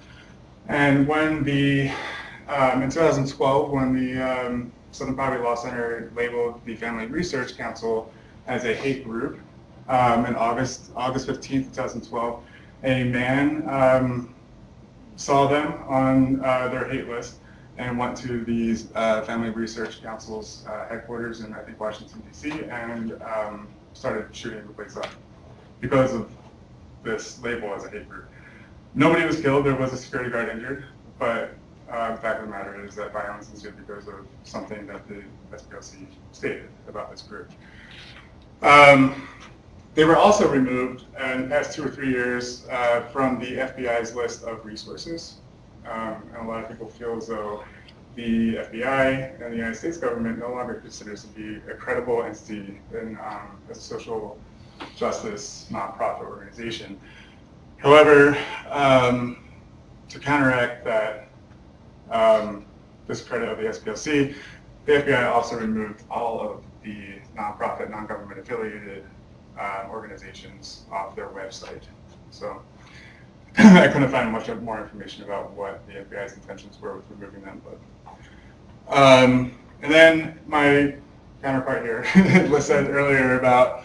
And when in 2012, when the Southern Poverty Law Center labeled the Family Research Council as a hate group, in August 15th, 2012, a man saw them on their hate list and went to these Family Research Council's headquarters in, I think, Washington, D.C., and started shooting the place up because of this label as a hate group. Nobody was killed. There was a security guard injured, but the fact of the matter is that violence ensued because of something that the SPLC stated about this group. They were also removed in the past 2 or 3 years from the FBI's list of resources. And a lot of people feel as though the FBI and the United States government no longer considers to be a credible entity in a social justice nonprofit organization. However, to counteract that discredit of the SPLC, the FBI also removed all of the nonprofit, non-government affiliated organizations off their website. So I couldn't find much more information about what the FBI's intentions were with removing them. But and then my counterpart here said earlier about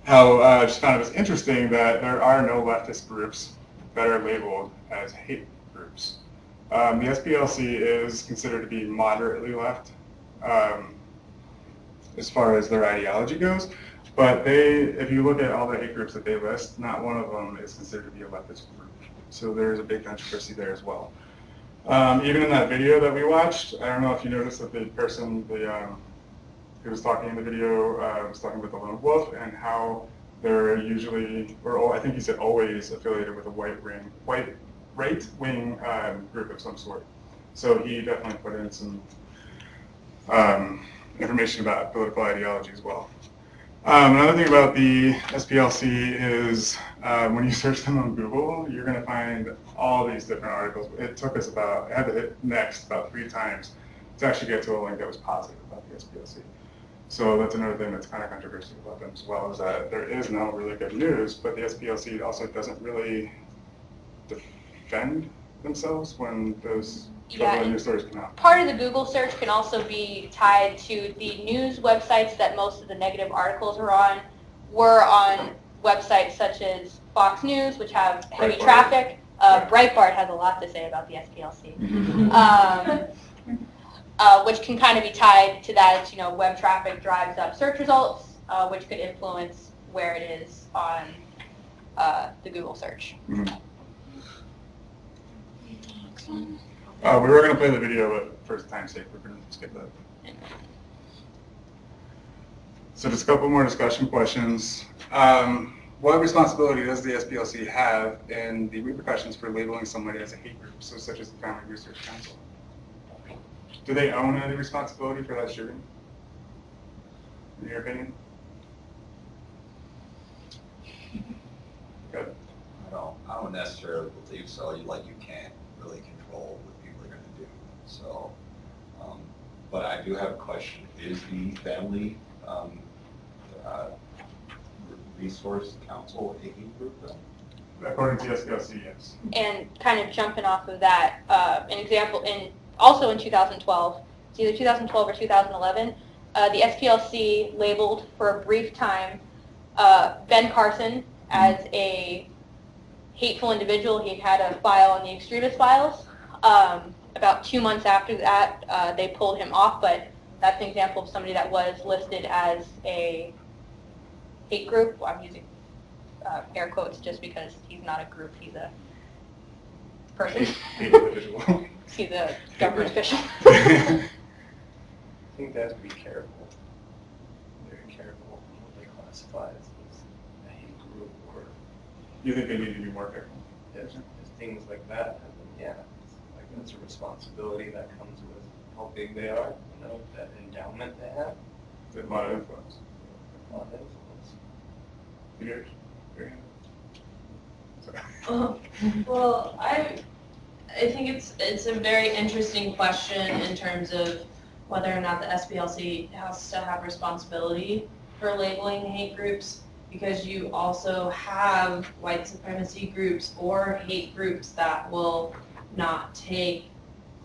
how I just found it was interesting that there are no leftist groups that are labeled as hate groups. The SPLC is considered to be moderately left as far as their ideology goes, but if you look at all the hate groups that they list, not one of them is considered to be a leftist group. So there's a big controversy there as well. Even in that video that we watched, I don't know if you noticed that the person who was talking in the video was talking about the lone wolf and how they're usually, or I think he said always, affiliated with a right-wing group of some sort. So he definitely put in some information about political ideology as well. Another thing about the SPLC is when you search them on Google, you're going to find all these different articles. It took us I had to hit next about 3 times to actually get to a link that was positive about the SPLC. So that's another thing that's kind of controversial about them as well, is that there is no really good news, but the SPLC also doesn't really defend themselves when those news stories come out. Part of the Google search can also be tied to the news websites that most of the negative articles are on, were on websites such as Fox News, which have heavy traffic. Breitbart has a lot to say about the SPLC, which can kind of be tied to that. Web traffic drives up search results, which could influence where it is on the Google search. Mm-hmm. We were going to play the video, but for time's sake, we're going to skip that. So just a couple more discussion questions. What responsibility does the SPLC have in the repercussions for labeling somebody as a hate group, such as the Family Research Council? Do they own any responsibility for that shooting, in your opinion? Good. I don't necessarily believe so. You can't really control what people are going to do. So, but I do have a question. Is the Family Resource Council a hate group then? According to SPLC, yes. And kind of jumping off of that, an example, also in 2012, it's either 2012 or 2011, the SPLC labeled for a brief time Ben Carson as a hateful individual. He had a file on the extremist files. About 2 months after that, they pulled him off, but that's an example of somebody that was listed as a hate group. Well, I'm using air quotes just because he's not a group, he's a person. Individual. He's a government official. I think they have to be careful. Very careful what they classify as a hate group or. You think they need to be more careful? Yes, things like that happen. Yeah, that's a responsibility that comes with how big they are. That endowment they have. A lot of influence. A lot of influence. Well, I think it's a very interesting question in terms of whether or not the SPLC has to have responsibility for labeling hate groups, because you also have white supremacy groups or hate groups that will not take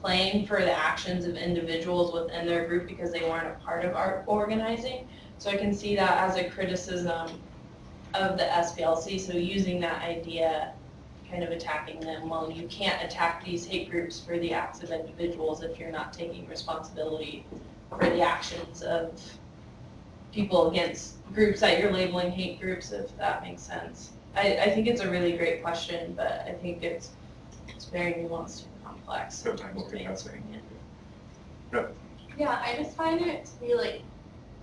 claim for the actions of individuals within their group because they weren't a part of our organizing. So I can see that as a criticism of the SPLC, so using that idea, kind of attacking them. Well, you can't attack these hate groups for the acts of individuals if you're not taking responsibility for the actions of people against groups that you're labeling hate groups, if that makes sense. I think it's a really great question, but I think it's very nuanced and complex. Yeah, I just find it to be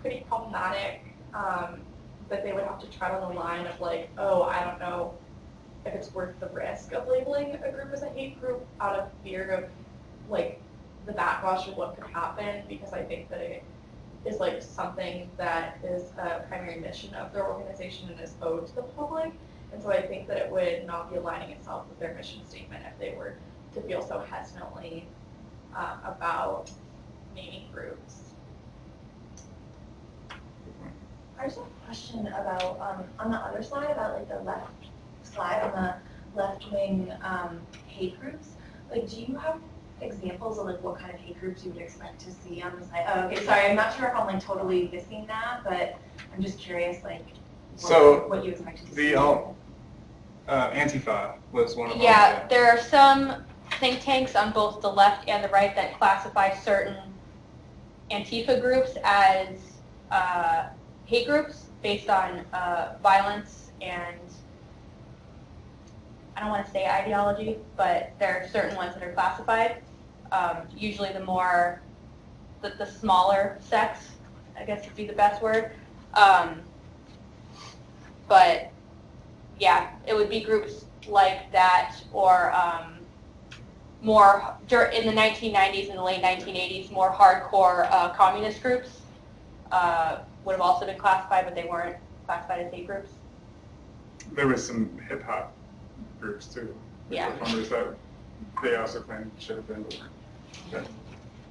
pretty problematic that they would have to tread on the line of like, oh, I don't know if it's worth the risk of labeling a group as a hate group out of fear of like the backlash of what could happen, because I think that it is like something that is a primary mission of their organization and is owed to the public. And so I think that it would not be aligning itself with their mission statement if they were to feel so hesitantly about naming groups. I just have a question about, on the other slide, about like the left slide on the left-wing hate groups. Like, do you have examples of like what kind of hate groups you would expect to see on the site? Oh, okay, sorry, I'm not sure if I'm like totally missing that, but I'm just curious, like, what you expect to see. The Antifa was one of them. Yeah, there are some think tanks on both the left and the right that classify certain Antifa groups as hate groups based on violence and, I don't want to say ideology, but there are certain ones that are classified. Usually the smaller sects, I guess would be the best word. But yeah, it would be groups like that, or more in the 1990s and the late 1980s, more hardcore communist groups would have also been classified, but they weren't classified as hate groups. There was some hip hop groups too. Yeah. Performers that they also claimed should have been. Yeah.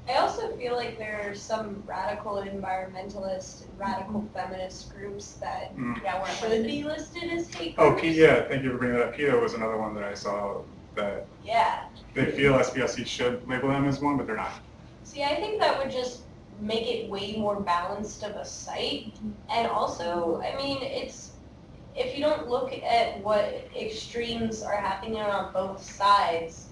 I also feel like there are some radical environmentalist and radical feminist groups that Yeah, should be listed as hate Oh, groups. yeah, thank you for bringing that up. PETA was another one that I saw that Yeah. they feel SPLC should label them as one, but they're not. See, I think that would just make it way more balanced of a site. And also, I mean, if you don't look at what extremes are happening on both sides,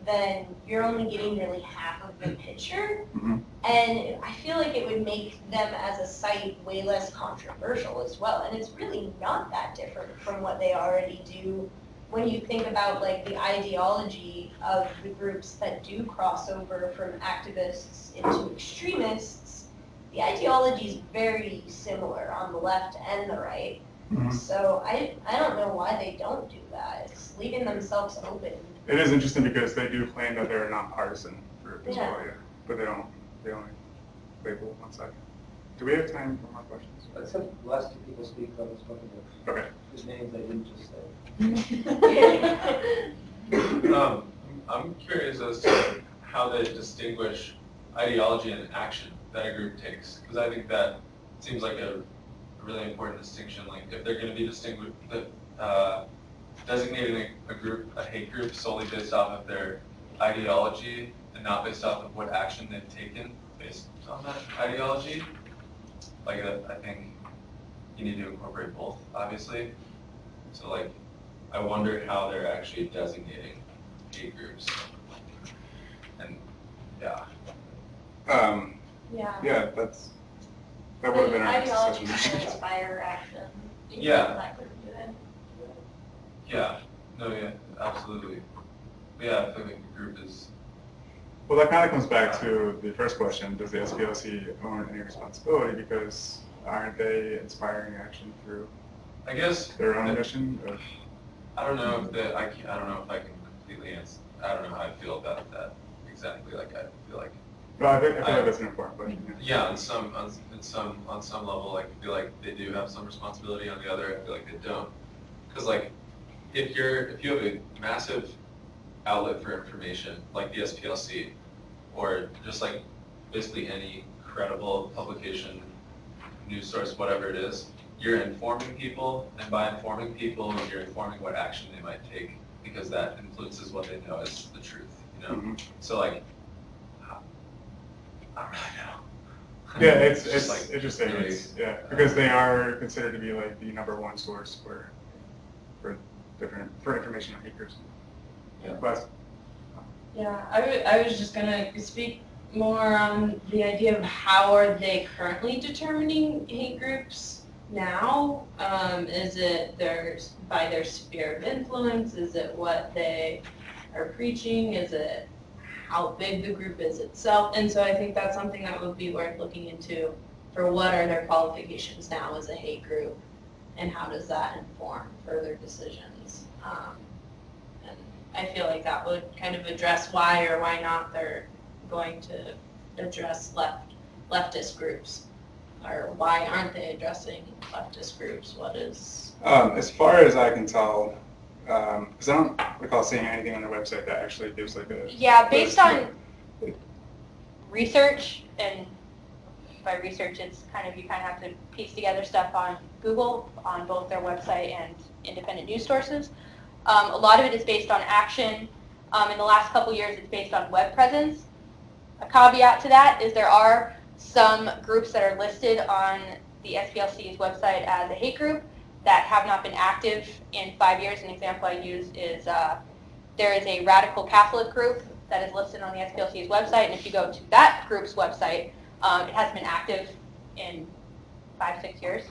then you're only getting really half of the picture. Mhm. And I feel like it would make them as a site way less controversial as well. And it's really not that different from what they already do when you think about like the ideology of the groups that do cross over from activists into extremists. The ideology is very similar on the left and the right. Mhm. So I don't know why they don't do that. It's leaving themselves open. It is interesting because they do claim that they're a nonpartisan group as Yeah. well, yeah. But they only label one side. Do we have time for more questions? Let's have the last two people speak on this one, Okay. whose names I didn't just say. I'm curious as to how they distinguish ideology and action that a group takes, because I think that seems like a really important distinction. Like if they're going to be designating a group a hate group solely based off of their ideology and not based off of what action they've taken based on that ideology, like I think you need to incorporate both, obviously. So like, I wonder how they're actually designating hate groups. And yeah. Yeah. That would have been our next Ideology discussion. can inspire action. Yeah. That group do it. Yeah, no, yeah, absolutely. But yeah, I feel like the group is, Well, that kind of comes back to the first question, does the SPLC own any responsibility? Because aren't they inspiring action through I guess, their own mission? Of, I don't know if I don't know if I can completely answer, I don't know how I feel about that exactly, like I feel like, no, I feel like that's an important question. yeah, on some level, like, I feel like they do have some responsibility, on the other, I feel like they don't. Because like, if you have a massive outlet for information, like the SPLC, or just like basically any credible publication, news source, whatever it is, you're informing people, and by informing people, you're informing what action they might take, because that influences what they know is the truth, you know? Mhm. So like, I don't really know. Yeah, it's just, like, interesting. really, Yeah, because they are considered to be like the #1 source for information on hate groups. Yeah. But Yeah, I was just gonna speak more on the idea of how are they currently determining hate groups now? Is it by their sphere of influence? Is it what they are preaching? Is it how big the group is itself? And so I think that's something that would be worth looking into for what are their qualifications now as a hate group, and how does that inform further decisions? And I feel like that would kind of address why or why not they're going to address leftist groups, or why aren't they addressing leftist groups? What is? As far as I can tell, because I don't recall seeing anything on their website that actually gives like a. Yeah, based on research, and by research, it's kind of, you kind of have to piece together stuff on Google, on both their website and independent news sources. A lot of it is based on action. In the last couple years, it's based on web presence. A caveat to that is there are some groups that are listed on the SPLC's website as a hate group that have not been active in 5 years. An example I use is there is a radical Catholic group that is listed on the SPLC's website, and if you go to that group's website, it hasn't been active in 5-6 years,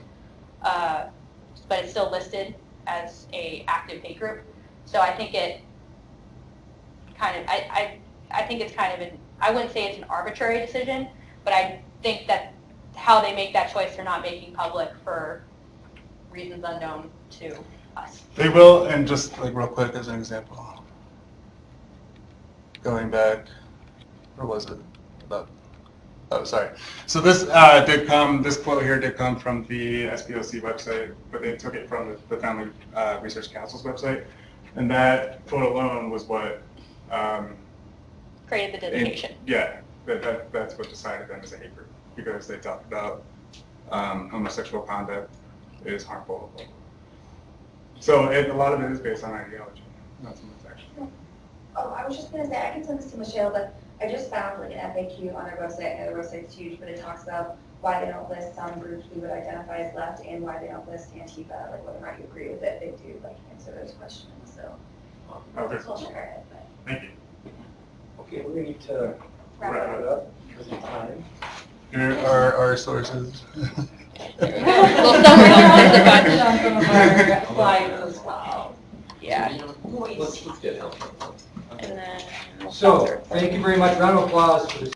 but it's still listed as a active hate group. So I think it kind of, I think it's kind of an, I wouldn't say it's an arbitrary decision, but I think that how they make that choice they're not making public for reasons unknown to us. They will, and just like real quick as an example, going back, where was it? Oh, sorry. So this this quote here did come from the SPLC website, but they took it from the Family Research Council's website, and that quote alone was what Created the dedication. That's what decided them as a hate group, because they talked about homosexual conduct is harmful. So a lot of it is based on ideology, not so much action. Oh, I was just gonna say, I can send this to Michelle, but I just found like an FAQ on their website, and their website's huge, but it talks about why they don't list some groups we would identify as left and why they don't list Antifa, like whether or not you agree with it, they do like answer those questions, so. Okay. I'll share it, but. Thank you. Okay, we're gonna need to wrap it up because of time. Here are our sources. Well, somewhere there's a bunch. Some of our slides as well. Yeah. Let's get help. And then we'll So, sponsor it. thank you very much. Round of applause for this.